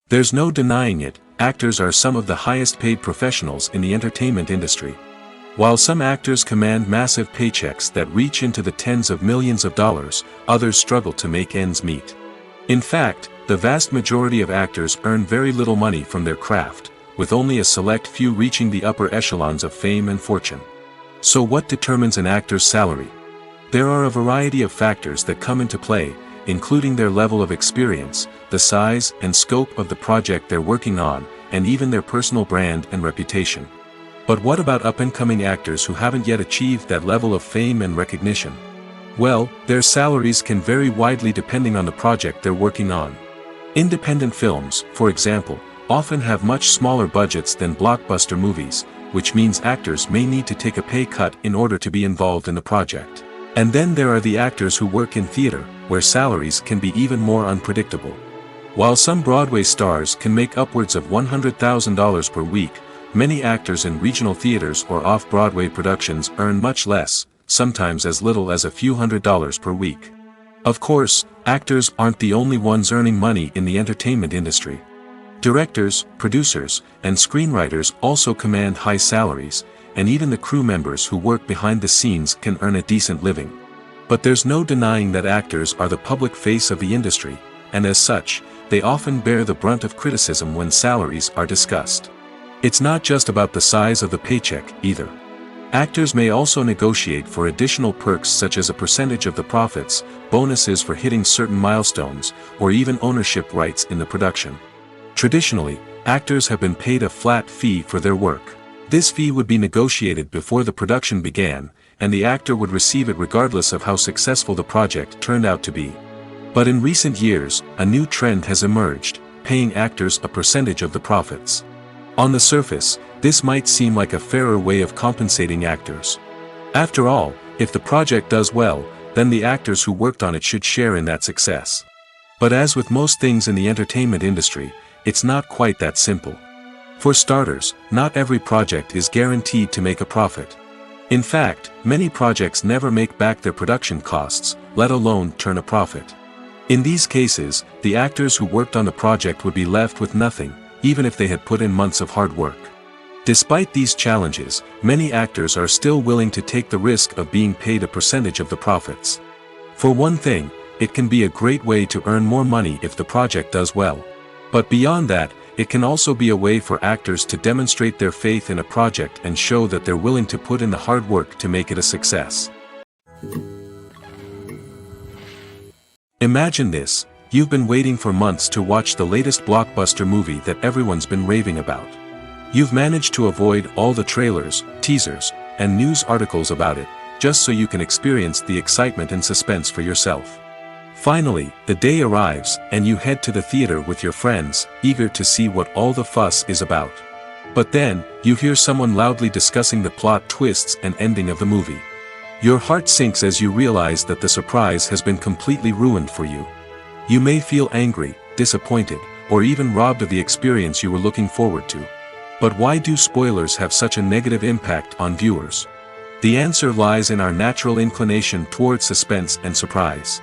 There's no denying it, actors are some of the highest-paid professionals in the entertainment industry. While some actors command massive paychecks that reach into the tens of millions of dollars, others struggle to make ends meet. In fact, the vast majority of actors earn very little money from their craft, with only a select few reaching the upper echelons of fame and fortune. So what determines an actor's salary? There are a variety of factors that come into play, including their level of experience, the size and scope of the project they're working on, and even their personal brand and reputation. But what about up-and-coming actors who haven't yet achieved that level of fame and recognition? Well, their salaries can vary widely depending on the project they're working on. Independent films, for example, often have much smaller budgets than blockbuster movies, which means actors may need to take a pay cut in order to be involved in the project. And then there are the actors who work in theater, where salaries can be even more unpredictable. While some Broadway stars can make upwards of $100,000 per week, many actors in regional theaters or off-Broadway productions earn much less, sometimes as little as a few $100s per week. Of course, actors aren't the only ones earning money in the entertainment industry. Directors, producers, and screenwriters also command high salaries, and even the crew members who work behind the scenes can earn a decent living. But there's no denying that actors are the public face of the industry, and as such, they often bear the brunt of criticism when salaries are discussed. It's not just about the size of the paycheck, either. Actors may also negotiate for additional perks such as a percentage of the profits, bonuses for hitting certain milestones, or even ownership rights in the production. Traditionally, actors have been paid a flat fee for their work. This fee would be negotiated before the production began, and the actor would receive it regardless of how successful the project turned out to be. But in recent years, a new trend has emerged, paying actors a percentage of the profits. On the surface, this might seem like a fairer way of compensating actors. After all, if the project does well, then the actors who worked on it should share in that success. But as with most things in the entertainment industry, it's not quite that simple. For starters, not every project is guaranteed to make a profit. In fact, many projects never make back their production costs, let alone turn a profit. In these cases, the actors who worked on the project would be left with nothing, even if they had put in months of hard work. Despite these challenges, many actors are still willing to take the risk of being paid a percentage of the profits. For one thing, it can be a great way to earn more money if the project does well. But beyond that, it can also be a way for actors to demonstrate their faith in a project and show that they're willing to put in the hard work to make it a success. Imagine this: You've been waiting for months to watch the latest blockbuster movie that everyone's been raving about. You've managed to avoid all the trailers, teasers, and news articles about it, just so you can experience the excitement and suspense for yourself. Finally, the day arrives, and you head to the theater with your friends, eager to see what all the fuss is about. But then, you hear someone loudly discussing the plot twists and ending of the movie. Your heart sinks as you realize that the surprise has been completely ruined for you. You may feel angry, disappointed, or even robbed of the experience you were looking forward to. But why do spoilers have such a negative impact on viewers? The answer lies in our natural inclination toward suspense and surprise.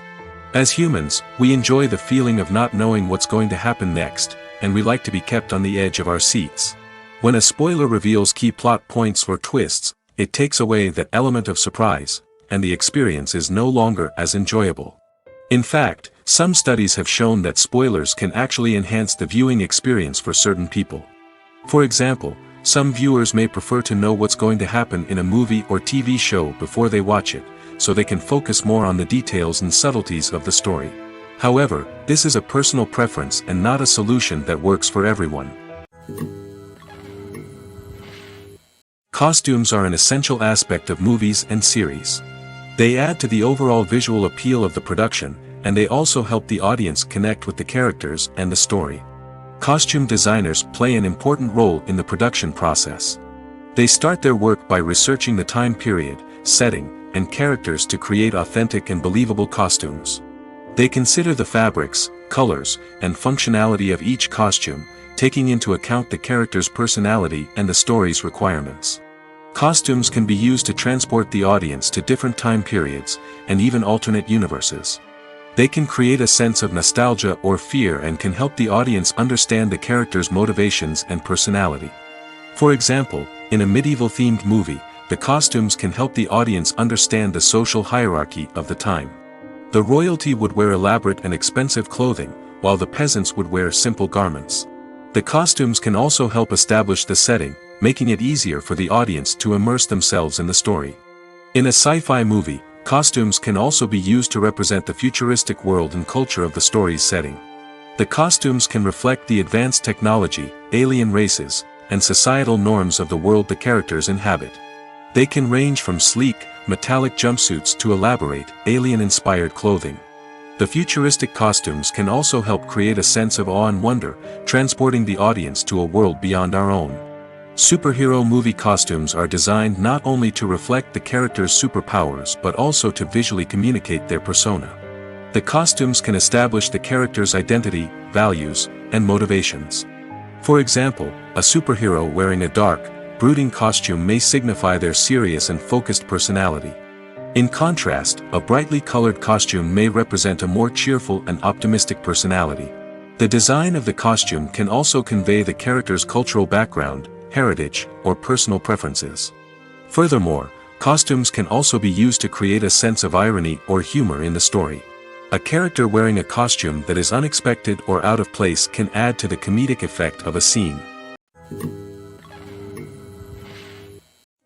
As humans, we enjoy the feeling of not knowing what's going to happen next, and we like to be kept on the edge of our seats. When a spoiler reveals key plot points or twists, it takes away that element of surprise, and the experience is no longer as enjoyable. In fact, some studies have shown that spoilers can actually enhance the viewing experience for certain people. For example, some viewers may prefer to know what's going to happen in a movie or TV show before they watch it, so they can focus more on the details and subtleties of the story. However, this is a personal preference and not a solution that works for everyone. Costumes are an essential aspect of movies and series. They add to the overall visual appeal of the production, and they also help the audience connect with the characters and the story. Costume designers play an important role in the production process. They start their work by researching the time period, setting, and characters to create authentic and believable costumes. They consider the fabrics, colors, and functionality of each costume, taking into account the character's personality and the story's requirements. Costumes can be used to transport the audience to different time periods, and even alternate universes. They can create a sense of nostalgia or fear and can help the audience understand the character's motivations and personality. For example, in a medieval-themed movie, the costumes can help the audience understand the social hierarchy of the time. The royalty would wear elaborate and expensive clothing, while the peasants would wear simple garments. The costumes can also help establish the setting, making it easier for the audience to immerse themselves in the story. In a sci-fi movie, costumes can also be used to represent the futuristic world and culture of the story's setting. The costumes can reflect the advanced technology, alien races, and societal norms of the world the characters inhabit. They can range from sleek, metallic jumpsuits to elaborate, alien-inspired clothing. The futuristic costumes can also help create a sense of awe and wonder, transporting the audience to a world beyond our own. Superhero movie costumes are designed not only to reflect the character's superpowers but also to visually communicate their persona. The costumes can establish the character's identity, values, and motivations. For example, a superhero wearing a dark, brooding costume may signify their serious and focused personality. In contrast, a brightly colored costume may represent a more cheerful and optimistic personality. The design of the costume can also convey the character's cultural background, heritage, or personal preferences. Furthermore, costumes can also be used to create a sense of irony or humor in the story. A character wearing a costume that is unexpected or out of place can add to the comedic effect of a scene.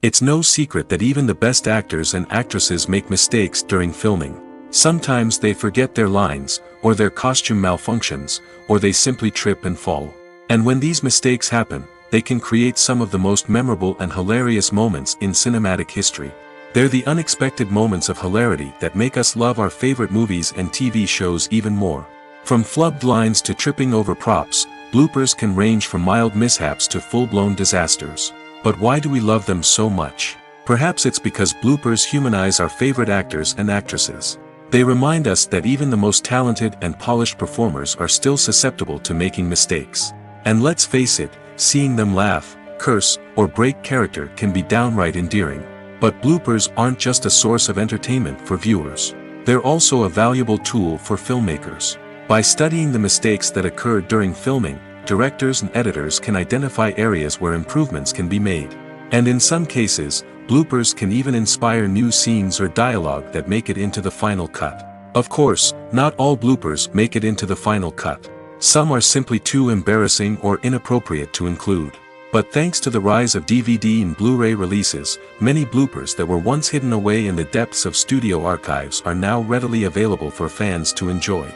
It's no secret that even the best actors and actresses make mistakes during filming. Sometimes they forget their lines, or their costume malfunctions, or they simply trip and fall. And when these mistakes happen, they can create some of the most memorable and hilarious moments in cinematic history. They're the unexpected moments of hilarity that make us love our favorite movies and TV shows even more. From flubbed lines to tripping over props, bloopers can range from mild mishaps to full-blown disasters. But why do we love them so much? Perhaps it's because bloopers humanize our favorite actors and actresses. They remind us that even the most talented and polished performers are still susceptible to making mistakes. And let's face it, seeing them laugh, curse, or break character can be downright endearing. But bloopers aren't just a source of entertainment for viewers. They're also a valuable tool for filmmakers. By studying the mistakes that occurred during filming, directors and editors can identify areas where improvements can be made. And in some cases, bloopers can even inspire new scenes or dialogue that make it into the final cut. Of course, not all bloopers make it into the final cut. Some are simply too embarrassing or inappropriate to include. But thanks to the rise of DVD and Blu-ray releases, many bloopers that were once hidden away in the depths of studio archives are now readily available for fans to enjoy.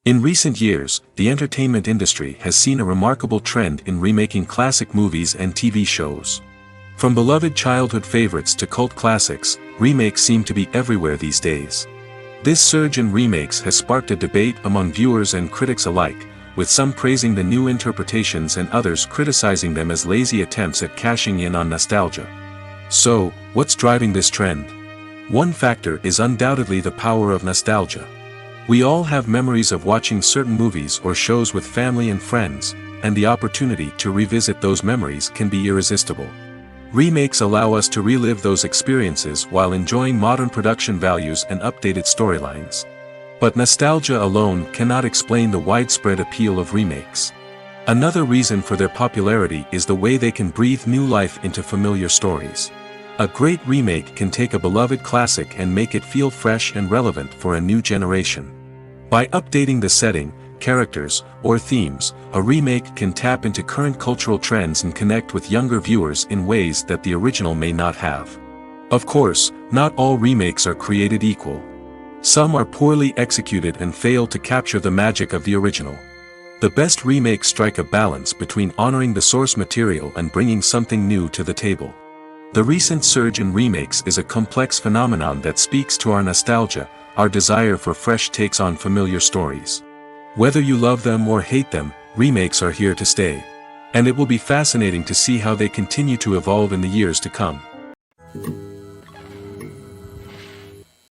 In recent years, the entertainment industry has seen a remarkable trend in remaking classic movies and TV shows. From beloved childhood favorites to cult classics, remakes seem to be everywhere these days. This surge in remakes has sparked a debate among viewers and critics alike, with some praising the new interpretations and others criticizing them as lazy attempts at cashing in on nostalgia. So, what's driving this trend? One factor is undoubtedly the power of nostalgia. We all have memories of watching certain movies or shows with family and friends, and the opportunity to revisit those memories can be irresistible. Remakes allow us to relive those experiences while enjoying modern production values and updated storylines. But nostalgia alone cannot explain the widespread appeal of remakes. Another reason for their popularity is the way they can breathe new life into familiar stories. A great remake can take a beloved classic and make it feel fresh and relevant for a new generation. By updating the setting, characters, or themes, a remake can tap into current cultural trends and connect with younger viewers in ways that the original may not have. Of course, not all remakes are created equal. Some are poorly executed and fail to capture the magic of the original. The best remakes strike a balance between honoring the source material and bringing something new to the table. The recent surge in remakes is a complex phenomenon that speaks to our nostalgia, our desire for fresh takes on familiar stories. Whether you love them or hate them, remakes are here to stay. And it will be fascinating to see how they continue to evolve in the years to come.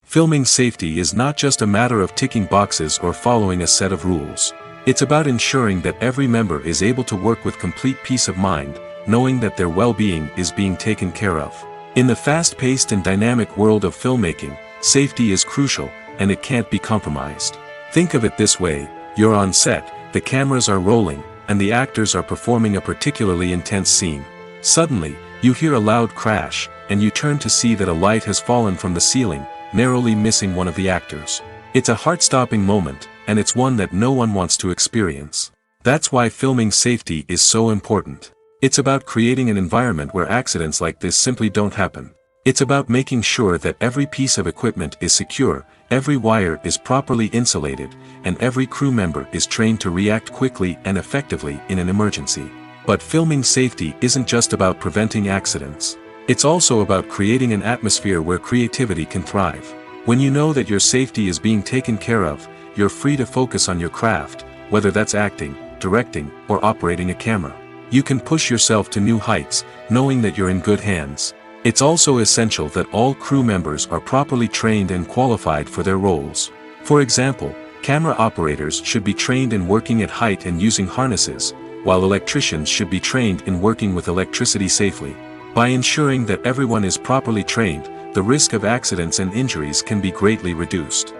Filming safety is not just a matter of ticking boxes or following a set of rules. It's about ensuring that every member is able to work with complete peace of mind, knowing that their well-being is being taken care of. In the fast-paced and dynamic world of filmmaking, safety is crucial, and it can't be compromised. Think of it this way: you're on set, the cameras are rolling, and the actors are performing a particularly intense scene. Suddenly, you hear a loud crash, and you turn to see that a light has fallen from the ceiling, narrowly missing one of the actors. It's a heart-stopping moment, and it's one that no one wants to experience. That's why filming safety is so important. It's about creating an environment where accidents like this simply don't happen. It's about making sure that every piece of equipment is secure, every wire is properly insulated, and every crew member is trained to react quickly and effectively in an emergency. But filming safety isn't just about preventing accidents. It's also about creating an atmosphere where creativity can thrive. When you know that your safety is being taken care of, you're free to focus on your craft, whether that's acting, directing, or operating a camera. You can push yourself to new heights, knowing that you're in good hands. It's also essential that all crew members are properly trained and qualified for their roles. For example, camera operators should be trained in working at height and using harnesses, while electricians should be trained in working with electricity safely. By ensuring that everyone is properly trained, the risk of accidents and injuries can be greatly reduced.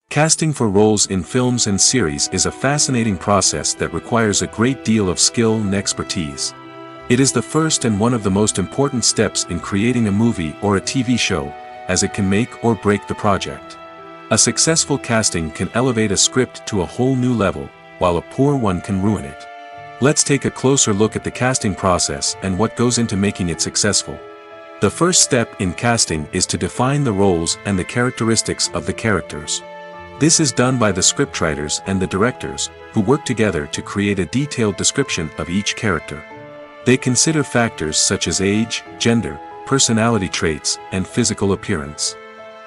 Casting for roles in films and series is a fascinating process that requires a great deal of skill and expertise. It is the first and one of the most important steps in creating a movie or a TV show, as it can make or break the project. A successful casting can elevate a script to a whole new level, while a poor one can ruin it. Let's take a closer look at the casting process and what goes into making it successful. The first step in casting is to define the roles and the characteristics of the characters. This is done by the scriptwriters and the directors, who work together to create a detailed description of each character. They consider factors such as age, gender, personality traits, and physical appearance.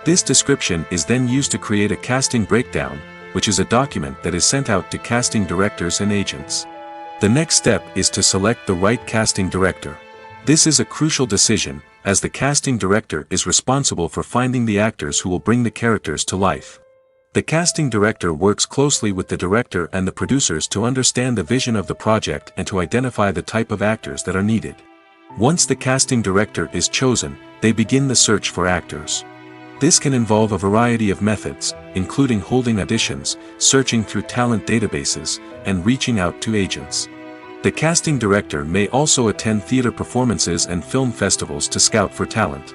This description is then used to create a casting breakdown, which is a document that is sent out to casting directors and agents. The next step is to select the right casting director. This is a crucial decision, as the casting director is responsible for finding the actors who will bring the characters to life. The casting director works closely with the director and the producers to understand the vision of the project and to identify the type of actors that are needed. Once the casting director is chosen, they begin the search for actors. This can involve a variety of methods, including holding auditions, searching through talent databases, and reaching out to agents. The casting director may also attend theater performances and film festivals to scout for talent.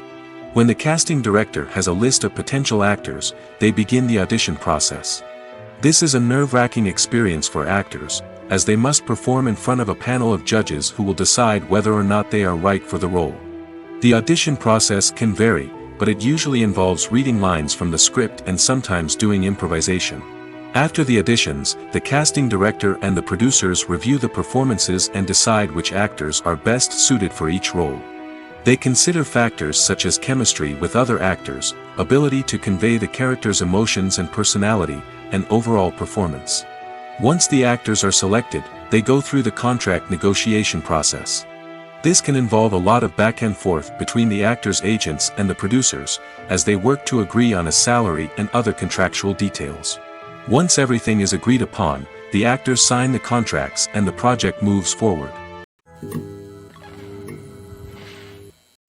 When the casting director has a list of potential actors, they begin the audition process. This is a nerve-wracking experience for actors, as they must perform in front of a panel of judges who will decide whether or not they are right for the role. The audition process can vary, but it usually involves reading lines from the script and sometimes doing improvisation. After the auditions, the casting director and the producers review the performances and decide which actors are best suited for each role. They consider factors such as chemistry with other actors, ability to convey the character's emotions and personality, and overall performance. Once the actors are selected, they go through the contract negotiation process. This can involve a lot of back and forth between the actors' agents and the producers, as they work to agree on a salary and other contractual details. Once everything is agreed upon, the actors sign the contracts and the project moves forward.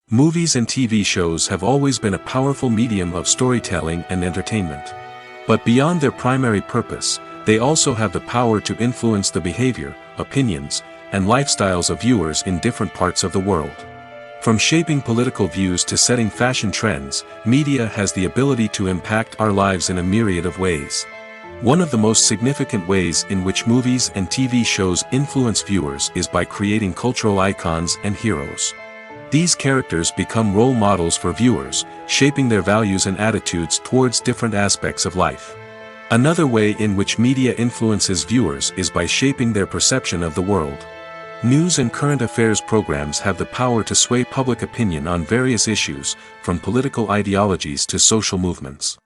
Movies and TV shows have always been a powerful medium of storytelling and entertainment. But beyond their primary purpose, they also have the power to influence the behavior, opinions, and lifestyles of viewers in different parts of the world. From shaping political views to setting fashion trends, media has the ability to impact our lives in a myriad of ways. One of the most significant ways in which movies and TV shows influence viewers is by creating cultural icons and heroes. These characters become role models for viewers, shaping their values and attitudes towards different aspects of life. Another way in which media influences viewers is by shaping their perception of the world. News and current affairs programs have the power to sway public opinion on various issues, from political ideologies to social movements.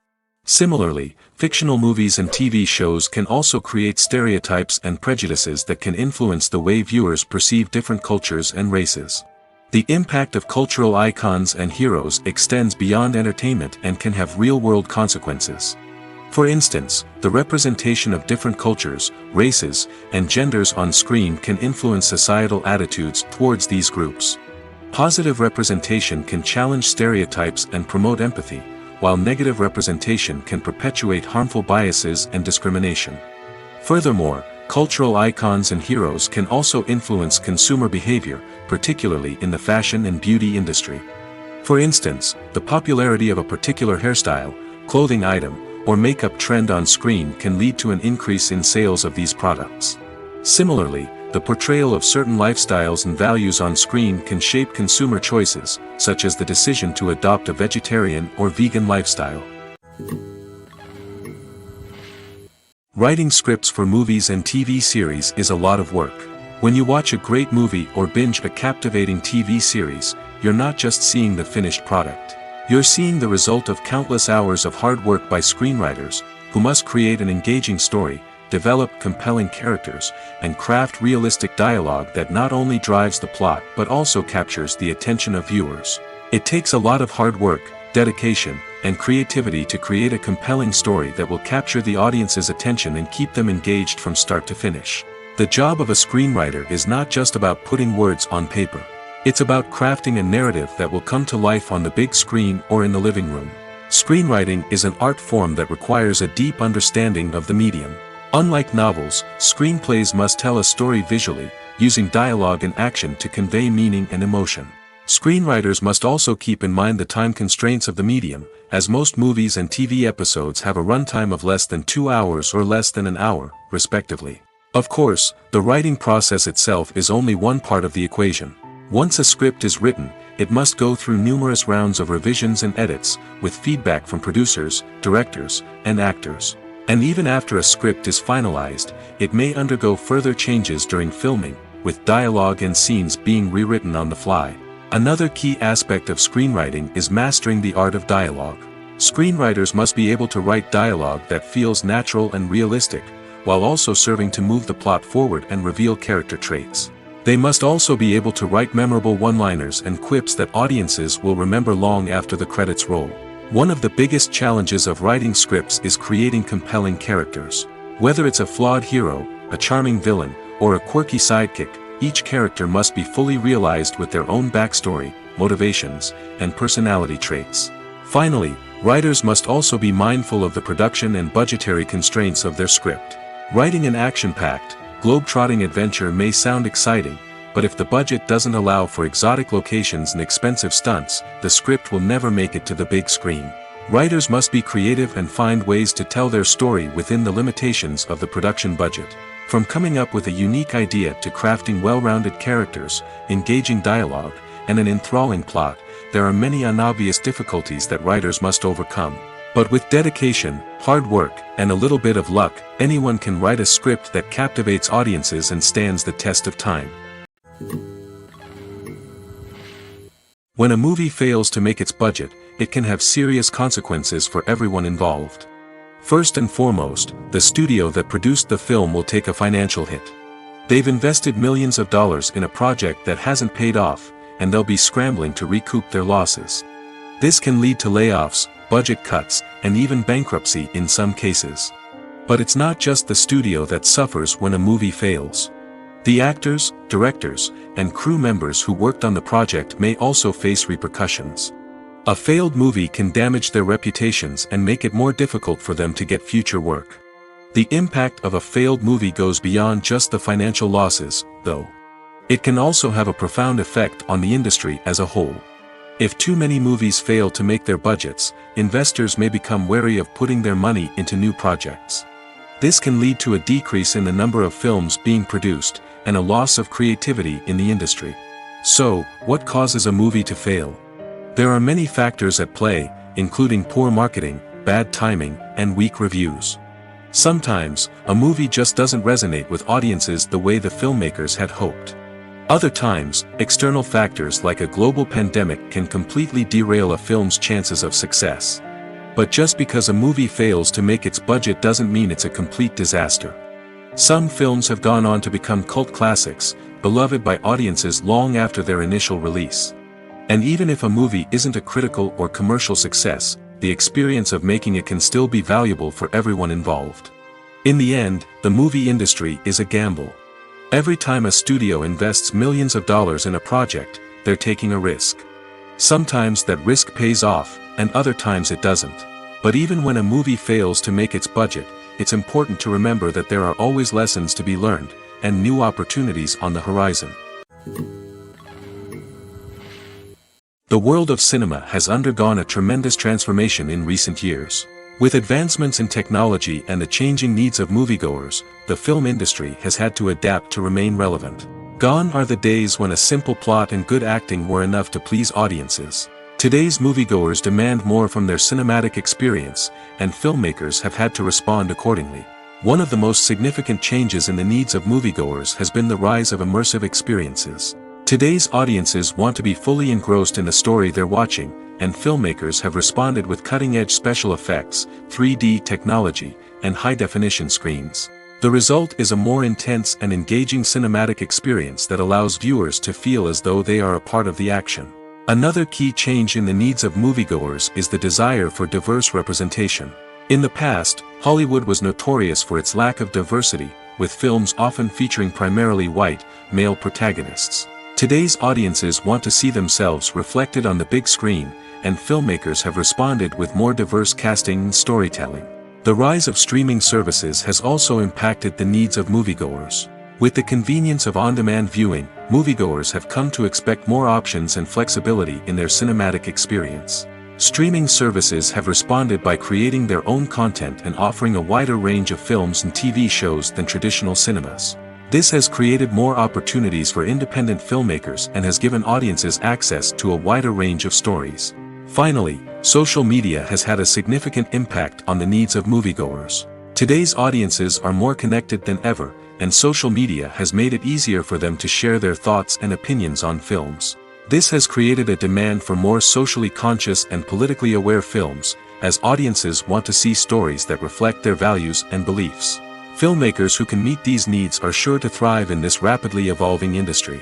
Similarly, fictional movies and TV shows can also create stereotypes and prejudices that can influence the way viewers perceive different cultures and races. The impact of cultural icons and heroes extends beyond entertainment and can have real-world consequences. For instance, the representation of different cultures, races, and genders on screen can influence societal attitudes towards these groups. Positive representation can challenge stereotypes and promote empathy, while negative representation can perpetuate harmful biases and discrimination. Furthermore, cultural icons and heroes can also influence consumer behavior, particularly in the fashion and beauty industry. For instance, the popularity of a particular hairstyle, clothing item, or makeup trend on screen can lead to an increase in sales of these products. Similarly, the portrayal of certain lifestyles and values on screen can shape consumer choices, such as the decision to adopt a vegetarian or vegan lifestyle. Writing scripts for movies and TV series is a lot of work. When you watch a great movie or binge a captivating TV series, you're not just seeing the finished product. You're seeing the result of countless hours of hard work by screenwriters, who must create an engaging story, develop compelling characters, and craft realistic dialogue that not only drives the plot but also captures the attention of viewers. It takes a lot of hard work, dedication, and creativity to create a compelling story that will capture the audience's attention and keep them engaged from start to finish. The job of a screenwriter is not just about putting words on paper. It's about crafting a narrative that will come to life on the big screen or in the living room. Screenwriting is an art form that requires a deep understanding of the medium. Unlike novels, screenplays must tell a story visually, using dialogue and action to convey meaning and emotion. Screenwriters must also keep in mind the time constraints of the medium, as most movies and TV episodes have a runtime of less than 2 hours or less than an hour, respectively. Of course, the writing process itself is only one part of the equation. Once a script is written, it must go through numerous rounds of revisions and edits, with feedback from producers, directors, and actors. And even after a script is finalized, it may undergo further changes during filming, with dialogue and scenes being rewritten on the fly. Another key aspect of screenwriting is mastering the art of dialogue. Screenwriters must be able to write dialogue that feels natural and realistic, while also serving to move the plot forward and reveal character traits. They must also be able to write memorable one-liners and quips that audiences will remember long after the credits roll. One of the biggest challenges of writing scripts is creating compelling characters. Whether it's a flawed hero, a charming villain, or a quirky sidekick, each character must be fully realized with their own backstory, motivations, and personality traits. Finally, writers must also be mindful of the production and budgetary constraints of their script. Writing an action-packed, globe-trotting adventure may sound exciting, but if the budget doesn't allow for exotic locations and expensive stunts, the script will never make it to the big screen. Writers must be creative and find ways to tell their story within the limitations of the production budget. From coming up with a unique idea to crafting well-rounded characters, engaging dialogue, and an enthralling plot, there are many unobvious difficulties that writers must overcome. But with dedication, hard work, and a little bit of luck, anyone can write a script that captivates audiences and stands the test of time. When a movie fails to make its budget, it can have serious consequences for everyone involved. First and foremost, the studio that produced the film will take a financial hit. They've invested millions of dollars in a project that hasn't paid off, and they'll be scrambling to recoup their losses. This can lead to layoffs, budget cuts, and even bankruptcy in some cases. But it's not just the studio that suffers when a movie fails. The actors, directors, and crew members who worked on the project may also face repercussions. A failed movie can damage their reputations and make it more difficult for them to get future work. The impact of a failed movie goes beyond just the financial losses, though. It can also have a profound effect on the industry as a whole. If too many movies fail to make their budgets, investors may become wary of putting their money into new projects. This can lead to a decrease in the number of films being produced, and a loss of creativity in the industry. So, what causes a movie to fail? There are many factors at play, including poor marketing, bad timing, and weak reviews. Sometimes, a movie just doesn't resonate with audiences the way the filmmakers had hoped. Other times, external factors like a global pandemic can completely derail a film's chances of success. But just because a movie fails to make its budget doesn't mean it's a complete disaster. Some films have gone on to become cult classics, beloved by audiences long after their initial release. And even if a movie isn't a critical or commercial success, the experience of making it can still be valuable for everyone involved. In the end, the movie industry is a gamble. Every time a studio invests millions of dollars in a project, they're taking a risk. Sometimes that risk pays off, and other times it doesn't. But even when a movie fails to make its budget, it's important to remember that there are always lessons to be learned, and new opportunities on the horizon. The world of cinema has undergone a tremendous transformation in recent years. With advancements in technology and the changing needs of moviegoers, the film industry has had to adapt to remain relevant. Gone are the days when a simple plot and good acting were enough to please audiences. Today's moviegoers demand more from their cinematic experience, and filmmakers have had to respond accordingly. One of the most significant changes in the needs of moviegoers has been the rise of immersive experiences. Today's audiences want to be fully engrossed in the story they're watching, and filmmakers have responded with cutting-edge special effects, 3D technology, and high-definition screens. The result is a more intense and engaging cinematic experience that allows viewers to feel as though they are a part of the action. Another key change in the needs of moviegoers is the desire for diverse representation. In the past, Hollywood was notorious for its lack of diversity, with films often featuring primarily white, male protagonists. Today's audiences want to see themselves reflected on the big screen, and filmmakers have responded with more diverse casting and storytelling. The rise of streaming services has also impacted the needs of moviegoers. With the convenience of on-demand viewing, moviegoers have come to expect more options and flexibility in their cinematic experience. Streaming services have responded by creating their own content and offering a wider range of films and TV shows than traditional cinemas. This has created more opportunities for independent filmmakers and has given audiences access to a wider range of stories. Finally, social media has had a significant impact on the needs of moviegoers. Today's audiences are more connected than ever, and social media has made it easier for them to share their thoughts and opinions on films. This has created a demand for more socially conscious and politically aware films, as audiences want to see stories that reflect their values and beliefs. Filmmakers who can meet these needs are sure to thrive in this rapidly evolving industry.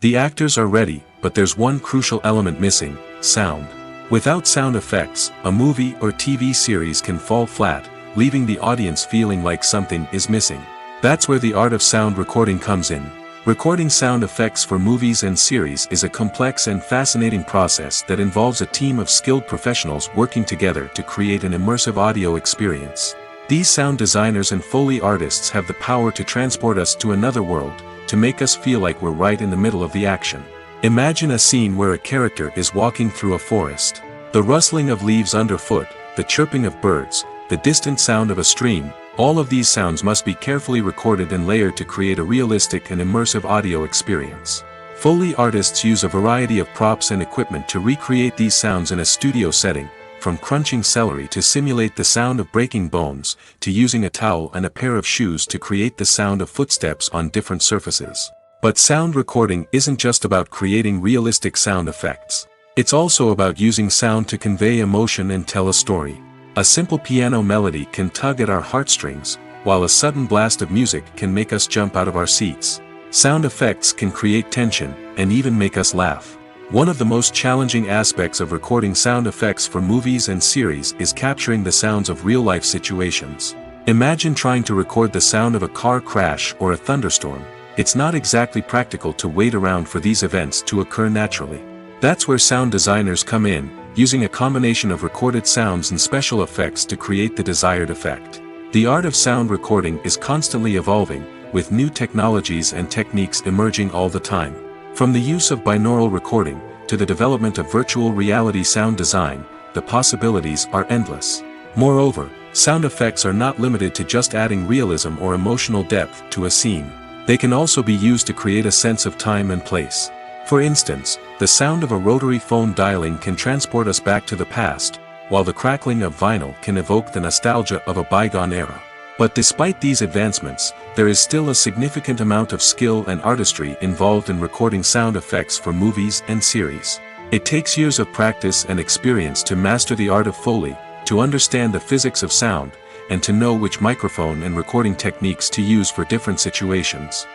The actors are ready, but there's one crucial element missing: sound. Without sound effects, a movie or TV series can fall flat, leaving the audience feeling like something is missing. That's where the art of sound recording comes in. Recording sound effects for movies and series is a complex and fascinating process that involves a team of skilled professionals working together to create an immersive audio experience. These sound designers and Foley artists have the power to transport us to another world, to make us feel like we're right in the middle of the action. Imagine a scene where a character is walking through a forest. The rustling of leaves underfoot, the chirping of birds, the distant sound of a stream, all of these sounds must be carefully recorded and layered to create a realistic and immersive audio experience. Foley artists use a variety of props and equipment to recreate these sounds in a studio setting, from crunching celery to simulate the sound of breaking bones, to using a towel and a pair of shoes to create the sound of footsteps on different surfaces. But sound recording isn't just about creating realistic sound effects. It's also about using sound to convey emotion and tell a story. A simple piano melody can tug at our heartstrings, while a sudden blast of music can make us jump out of our seats. Sound effects can create tension, and even make us laugh. One of the most challenging aspects of recording sound effects for movies and series is capturing the sounds of real-life situations. Imagine trying to record the sound of a car crash or a thunderstorm. It's not exactly practical to wait around for these events to occur naturally. That's where sound designers come in, using a combination of recorded sounds and special effects to create the desired effect. The art of sound recording is constantly evolving, with new technologies and techniques emerging all the time. From the use of binaural recording, to the development of virtual reality sound design, the possibilities are endless. Moreover, sound effects are not limited to just adding realism or emotional depth to a scene. They can also be used to create a sense of time and place. For instance, the sound of a rotary phone dialing can transport us back to the past, while the crackling of vinyl can evoke the nostalgia of a bygone era. But despite these advancements, there is still a significant amount of skill and artistry involved in recording sound effects for movies and series. It takes years of practice and experience to master the art of Foley, to understand the physics of sound, and to know which microphone and recording techniques to use for different situations.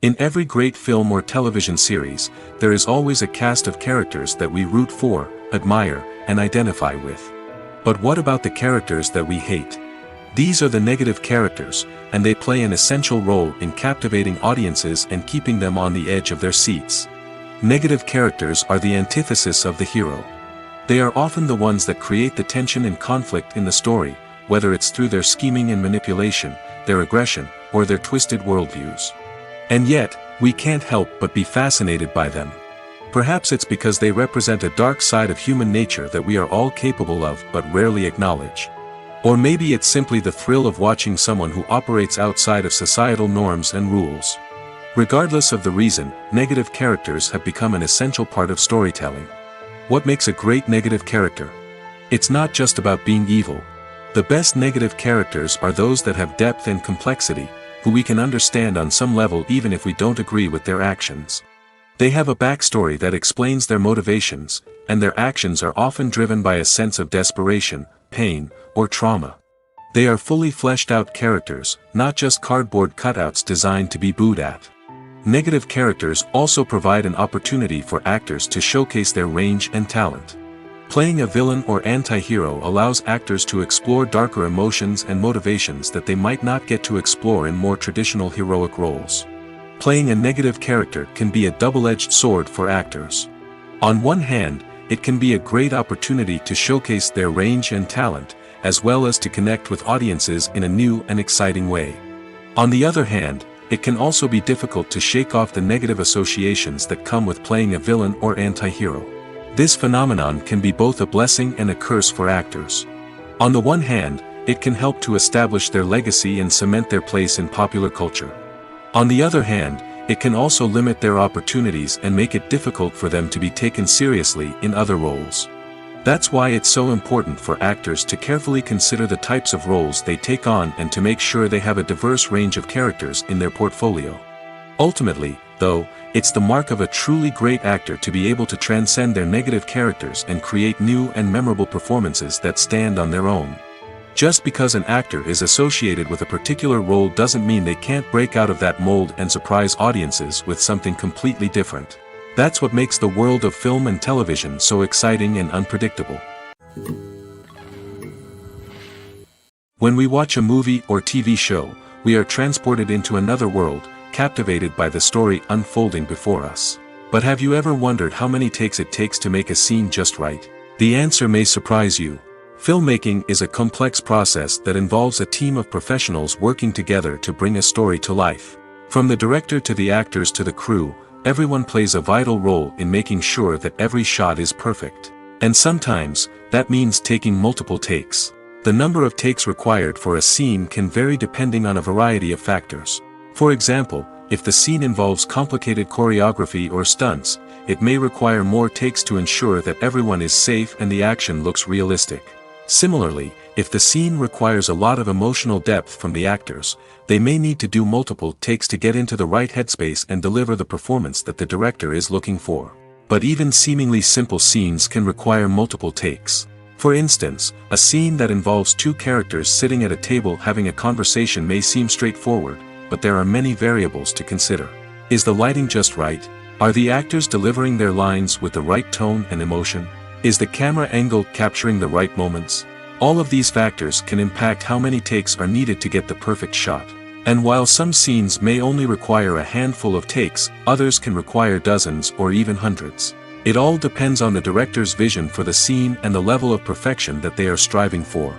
In every great film or television series, there is always a cast of characters that we root for, admire, and identify with. But what about the characters that we hate? These are the negative characters, and they play an essential role in captivating audiences and keeping them on the edge of their seats. Negative characters are the antithesis of the hero. They are often the ones that create the tension and conflict in the story, whether it's through their scheming and manipulation, their aggression, or their twisted worldviews. And yet, we can't help but be fascinated by them. Perhaps it's because they represent a dark side of human nature that we are all capable of but rarely acknowledge. Or maybe it's simply the thrill of watching someone who operates outside of societal norms and rules. Regardless of the reason, negative characters have become an essential part of storytelling. What makes a great negative character? It's not just about being evil. The best negative characters are those that have depth and complexity, who we can understand on some level even if we don't agree with their actions. They have a backstory that explains their motivations, and their actions are often driven by a sense of desperation, pain, or trauma. They are fully fleshed out characters, not just cardboard cutouts designed to be booed at. Negative characters also provide an opportunity for actors to showcase their range and talent. Playing a villain or anti-hero allows actors to explore darker emotions and motivations that they might not get to explore in more traditional heroic roles. Playing a negative character can be a double-edged sword for actors. On one hand, it can be a great opportunity to showcase their range and talent, as well as to connect with audiences in a new and exciting way. On the other hand, it can also be difficult to shake off the negative associations that come with playing a villain or anti-hero. This phenomenon can be both a blessing and a curse for actors. On the one hand, it can help to establish their legacy and cement their place in popular culture. On the other hand, it can also limit their opportunities and make it difficult for them to be taken seriously in other roles. That's why it's so important for actors to carefully consider the types of roles they take on and to make sure they have a diverse range of characters in their portfolio. Ultimately, though, it's the mark of a truly great actor to be able to transcend their negative characters and create new and memorable performances that stand on their own. Just because an actor is associated with a particular role doesn't mean they can't break out of that mold and surprise audiences with something completely different. That's what makes the world of film and television so exciting and unpredictable. When we watch a movie or TV show, we are transported into another world, captivated by the story unfolding before us. But have you ever wondered how many takes it takes to make a scene just right? The answer may surprise you. Filmmaking is a complex process that involves a team of professionals working together to bring a story to life. From the director to the actors to the crew, everyone plays a vital role in making sure that every shot is perfect. And sometimes, that means taking multiple takes. The number of takes required for a scene can vary depending on a variety of factors. For example, if the scene involves complicated choreography or stunts, it may require more takes to ensure that everyone is safe and the action looks realistic. Similarly, if the scene requires a lot of emotional depth from the actors, they may need to do multiple takes to get into the right headspace and deliver the performance that the director is looking for. But even seemingly simple scenes can require multiple takes. For instance, a scene that involves two characters sitting at a table having a conversation may seem straightforward, but there are many variables to consider. Is the lighting just right? Are the actors delivering their lines with the right tone and emotion? Is the camera angle capturing the right moments? All of these factors can impact how many takes are needed to get the perfect shot. And while some scenes may only require a handful of takes, others can require dozens or even hundreds. It all depends on the director's vision for the scene and the level of perfection that they are striving for.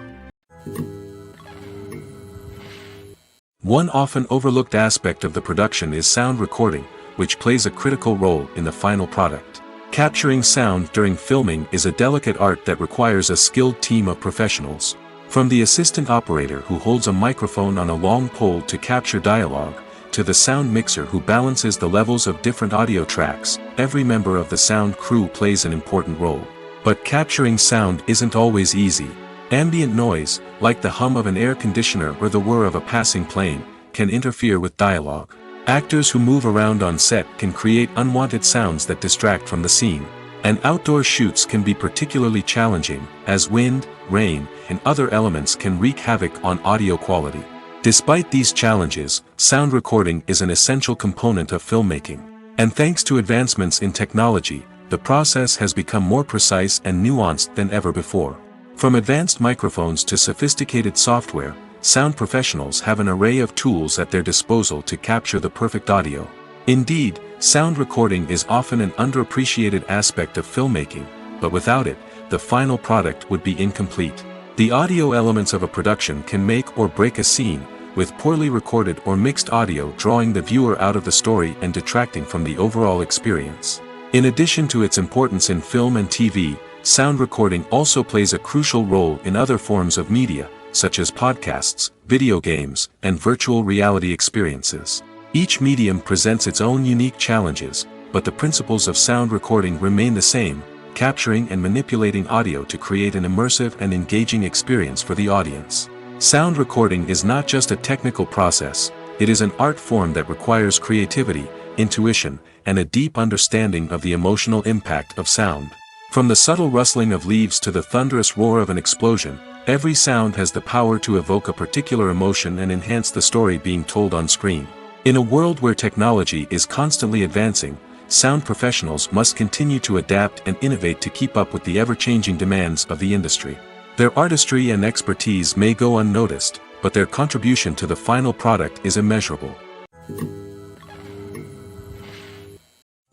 One often overlooked aspect of the production is sound recording, which plays a critical role in the final product. Capturing sound during filming is a delicate art that requires a skilled team of professionals. From the assistant operator who holds a microphone on a long pole to capture dialogue, to the sound mixer who balances the levels of different audio tracks, every member of the sound crew plays an important role. But capturing sound isn't always easy. Ambient noise, like the hum of an air conditioner or the whir of a passing plane, can interfere with dialogue. Actors who move around on set can create unwanted sounds that distract from the scene. And outdoor shoots can be particularly challenging, as wind, rain, and other elements can wreak havoc on audio quality. Despite these challenges, sound recording is an essential component of filmmaking. And thanks to advancements in technology, the process has become more precise and nuanced than ever before. From advanced microphones to sophisticated software, sound professionals have an array of tools at their disposal to capture the perfect audio. Indeed, sound recording is often an underappreciated aspect of filmmaking, but without it, the final product would be incomplete. The audio elements of a production can make or break a scene, with poorly recorded or mixed audio drawing the viewer out of the story and detracting from the overall experience. In addition to its importance in film and TV, sound recording also plays a crucial role in other forms of media, such as podcasts, video games, and virtual reality experiences. Each medium presents its own unique challenges, but the principles of sound recording remain the same, capturing and manipulating audio to create an immersive and engaging experience for the audience. Sound recording is not just a technical process, it is an art form that requires creativity, intuition, and a deep understanding of the emotional impact of sound. From the subtle rustling of leaves to the thunderous roar of an explosion, every sound has the power to evoke a particular emotion and enhance the story being told on screen. In a world where technology is constantly advancing, sound professionals must continue to adapt and innovate to keep up with the ever-changing demands of the industry. Their artistry and expertise may go unnoticed, but their contribution to the final product is immeasurable.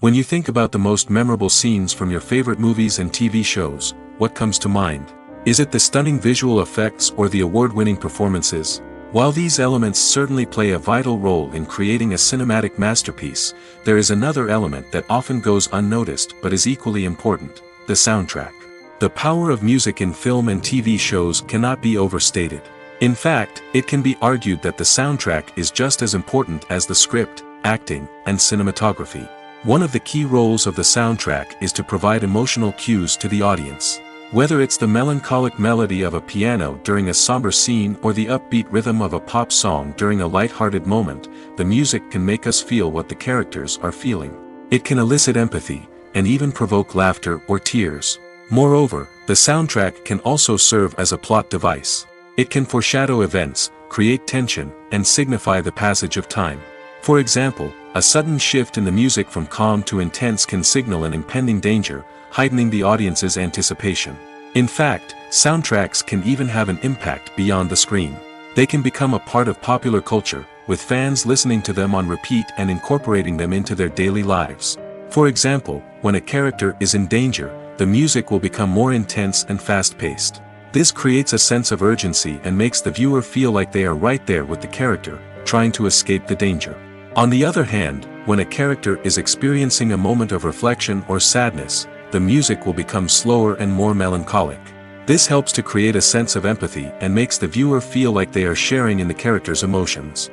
When you think about the most memorable scenes from your favorite movies and TV shows, what comes to mind? Is it the stunning visual effects or the award-winning performances? While these elements certainly play a vital role in creating a cinematic masterpiece, there is another element that often goes unnoticed but is equally important: the soundtrack. The power of music in film and TV shows cannot be overstated. In fact, it can be argued that the soundtrack is just as important as the script, acting, and cinematography. One of the key roles of the soundtrack is to provide emotional cues to the audience. Whether it's the melancholic melody of a piano during a somber scene or the upbeat rhythm of a pop song during a light-hearted moment, the music can make us feel what the characters are feeling. It can elicit empathy, and even provoke laughter or tears. Moreover, the soundtrack can also serve as a plot device. It can foreshadow events, create tension, and signify the passage of time. For example, a sudden shift in the music from calm to intense can signal an impending danger, heightening the audience's anticipation. In fact, soundtracks can even have an impact beyond the screen. They can become a part of popular culture, with fans listening to them on repeat and incorporating them into their daily lives. For example, when a character is in danger, the music will become more intense and fast-paced. This creates a sense of urgency and makes the viewer feel like they are right there with the character, trying to escape the danger. On the other hand, when a character is experiencing a moment of reflection or sadness, the music will become slower and more melancholic. This helps to create a sense of empathy and makes the viewer feel like they are sharing in the character's emotions.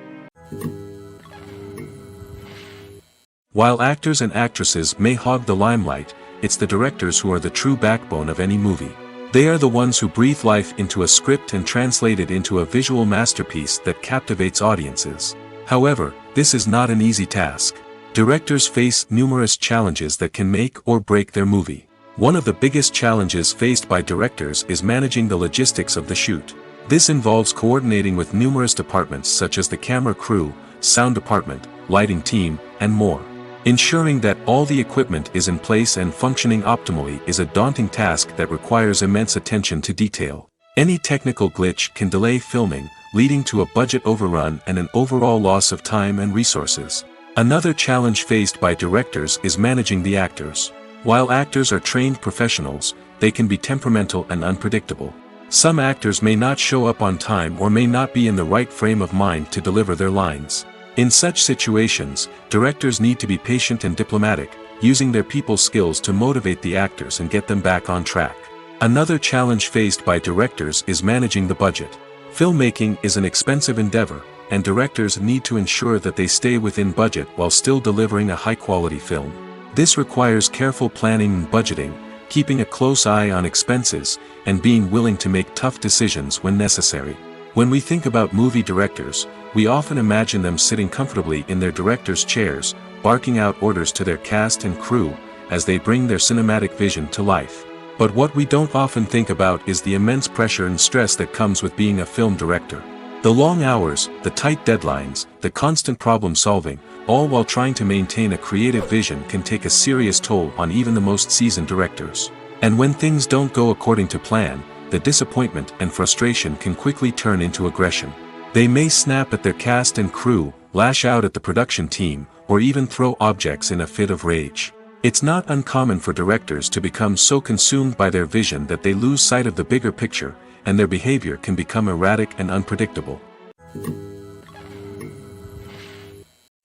While actors and actresses may hog the limelight, it's the directors who are the true backbone of any movie. They are the ones who breathe life into a script and translate it into a visual masterpiece that captivates audiences. However, this is not an easy task. Directors face numerous challenges that can make or break their movie. One of the biggest challenges faced by directors is managing the logistics of the shoot. This involves coordinating with numerous departments such as the camera crew, sound department, lighting team, and more. Ensuring that all the equipment is in place and functioning optimally is a daunting task that requires immense attention to detail. Any technical glitch can delay filming, leading to a budget overrun and an overall loss of time and resources. Another challenge faced by directors is managing the actors. While actors are trained professionals, they can be temperamental and unpredictable. Some actors may not show up on time or may not be in the right frame of mind to deliver their lines. In such situations, directors need to be patient and diplomatic, using their people skills to motivate the actors and get them back on track. Another challenge faced by directors is managing the budget. Filmmaking is an expensive endeavor, and directors need to ensure that they stay within budget while still delivering a high-quality film. This requires careful planning and budgeting, keeping a close eye on expenses, and being willing to make tough decisions when necessary. When we think about movie directors, we often imagine them sitting comfortably in their director's chairs, barking out orders to their cast and crew, as they bring their cinematic vision to life. But what we don't often think about is the immense pressure and stress that comes with being a film director. The long hours, the tight deadlines, the constant problem solving, all while trying to maintain a creative vision can take a serious toll on even the most seasoned directors. And when things don't go according to plan, the disappointment and frustration can quickly turn into aggression. They may snap at their cast and crew, lash out at the production team, or even throw objects in a fit of rage. It's not uncommon for directors to become so consumed by their vision that they lose sight of the bigger picture, and their behavior can become erratic and unpredictable.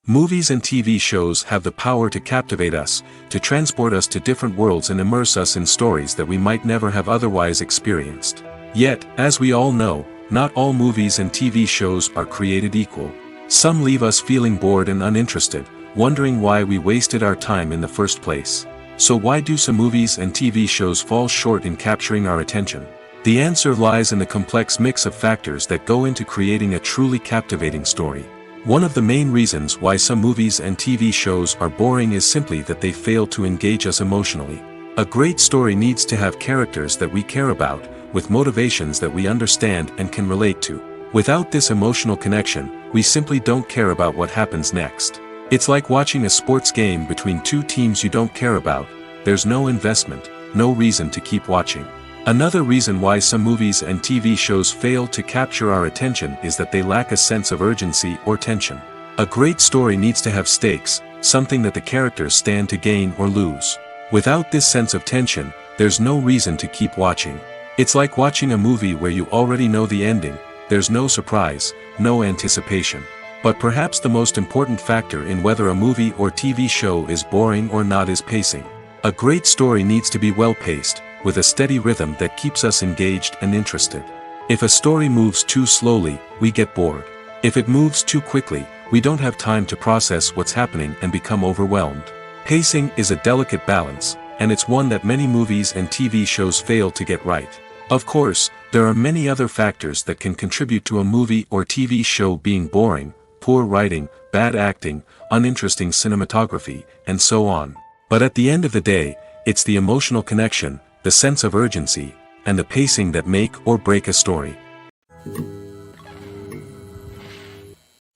Movies and TV shows have the power to captivate us, to transport us to different worlds and immerse us in stories that we might never have otherwise experienced. Yet, as we all know, not all movies and TV shows are created equal. Some leave us feeling bored and uninterested, wondering why we wasted our time in the first place. So why do some movies and TV shows fall short in capturing our attention? The answer lies in the complex mix of factors that go into creating a truly captivating story. One of the main reasons why some movies and TV shows are boring is simply that they fail to engage us emotionally. A great story needs to have characters that we care about, with motivations that we understand and can relate to. Without this emotional connection, we simply don't care about what happens next. It's like watching a sports game between two teams you don't care about. There's no investment, no reason to keep watching. Another reason why some movies and TV shows fail to capture our attention is that they lack a sense of urgency or tension. A great story needs to have stakes, something that the characters stand to gain or lose. Without this sense of tension, there's no reason to keep watching. It's like watching a movie where you already know the ending. There's no surprise, no anticipation. But perhaps the most important factor in whether a movie or TV show is boring or not is pacing. A great story needs to be well-paced, with a steady rhythm that keeps us engaged and interested. If a story moves too slowly, we get bored. If it moves too quickly, we don't have time to process what's happening and become overwhelmed. Pacing is a delicate balance, and it's one that many movies and TV shows fail to get right. Of course, there are many other factors that can contribute to a movie or TV show being boring: poor writing, bad acting, uninteresting cinematography, and so on. But at the end of the day, it's the emotional connection, the sense of urgency, and the pacing that make or break a story.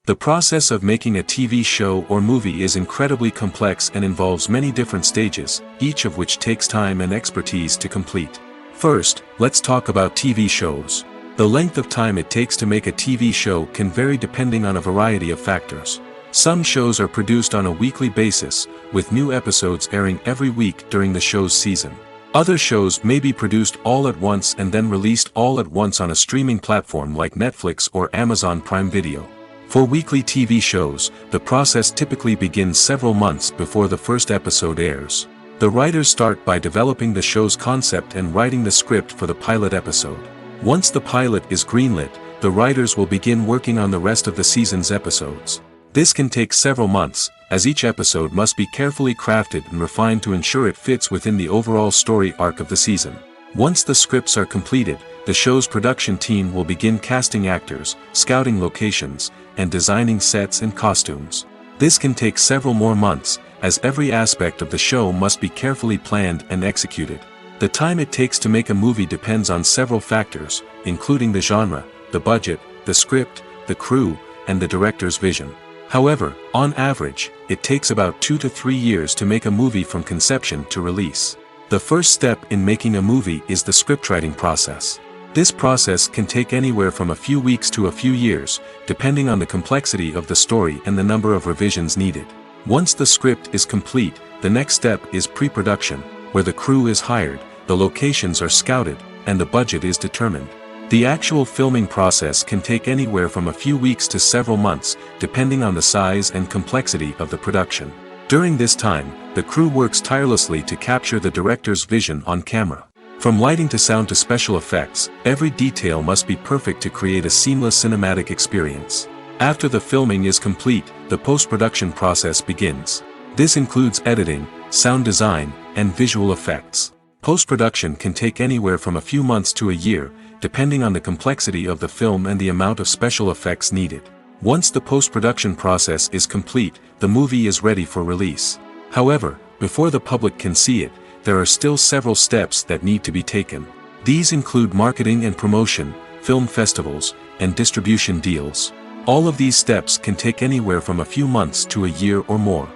The process of making a TV show or movie is incredibly complex and involves many different stages, each of which takes time and expertise to complete. First, let's talk about TV shows. The length of time it takes to make a TV show can vary depending on a variety of factors. Some shows are produced on a weekly basis, with new episodes airing every week during the show's season. Other shows may be produced all at once and then released all at once on a streaming platform like Netflix or Amazon Prime Video. For weekly TV shows, the process typically begins several months before the first episode airs. The writers start by developing the show's concept and writing the script for the pilot episode. Once the pilot is greenlit, the writers will begin working on the rest of the season's episodes. This can take several months, as each episode must be carefully crafted and refined to ensure it fits within the overall story arc of the season. Once the scripts are completed, the show's production team will begin casting actors, scouting locations, and designing sets and costumes. This can take several more months, as every aspect of the show must be carefully planned and executed. The time it takes to make a movie depends on several factors, including the genre, the budget, the script, the crew, and the director's vision. However, on average, it takes about 2 to 3 years to make a movie from conception to release. The first step in making a movie is the scriptwriting process. This process can take anywhere from a few weeks to a few years, depending on the complexity of the story and the number of revisions needed. Once the script is complete, the next step is pre-production, where the crew is hired, the locations are scouted, and the budget is determined. The actual filming process can take anywhere from a few weeks to several months, depending on the size and complexity of the production. During this time, the crew works tirelessly to capture the director's vision on camera. From lighting to sound to special effects, every detail must be perfect to create a seamless cinematic experience. After the filming is complete, the post-production process begins. This includes editing, sound design, and visual effects. Post-production can take anywhere from a few months to a year, depending on the complexity of the film and the amount of special effects needed. Once the post-production process is complete, the movie is ready for release. However, before the public can see it, there are still several steps that need to be taken. These include marketing and promotion, film festivals, and distribution deals. All of these steps can take anywhere from a few months to a year or more.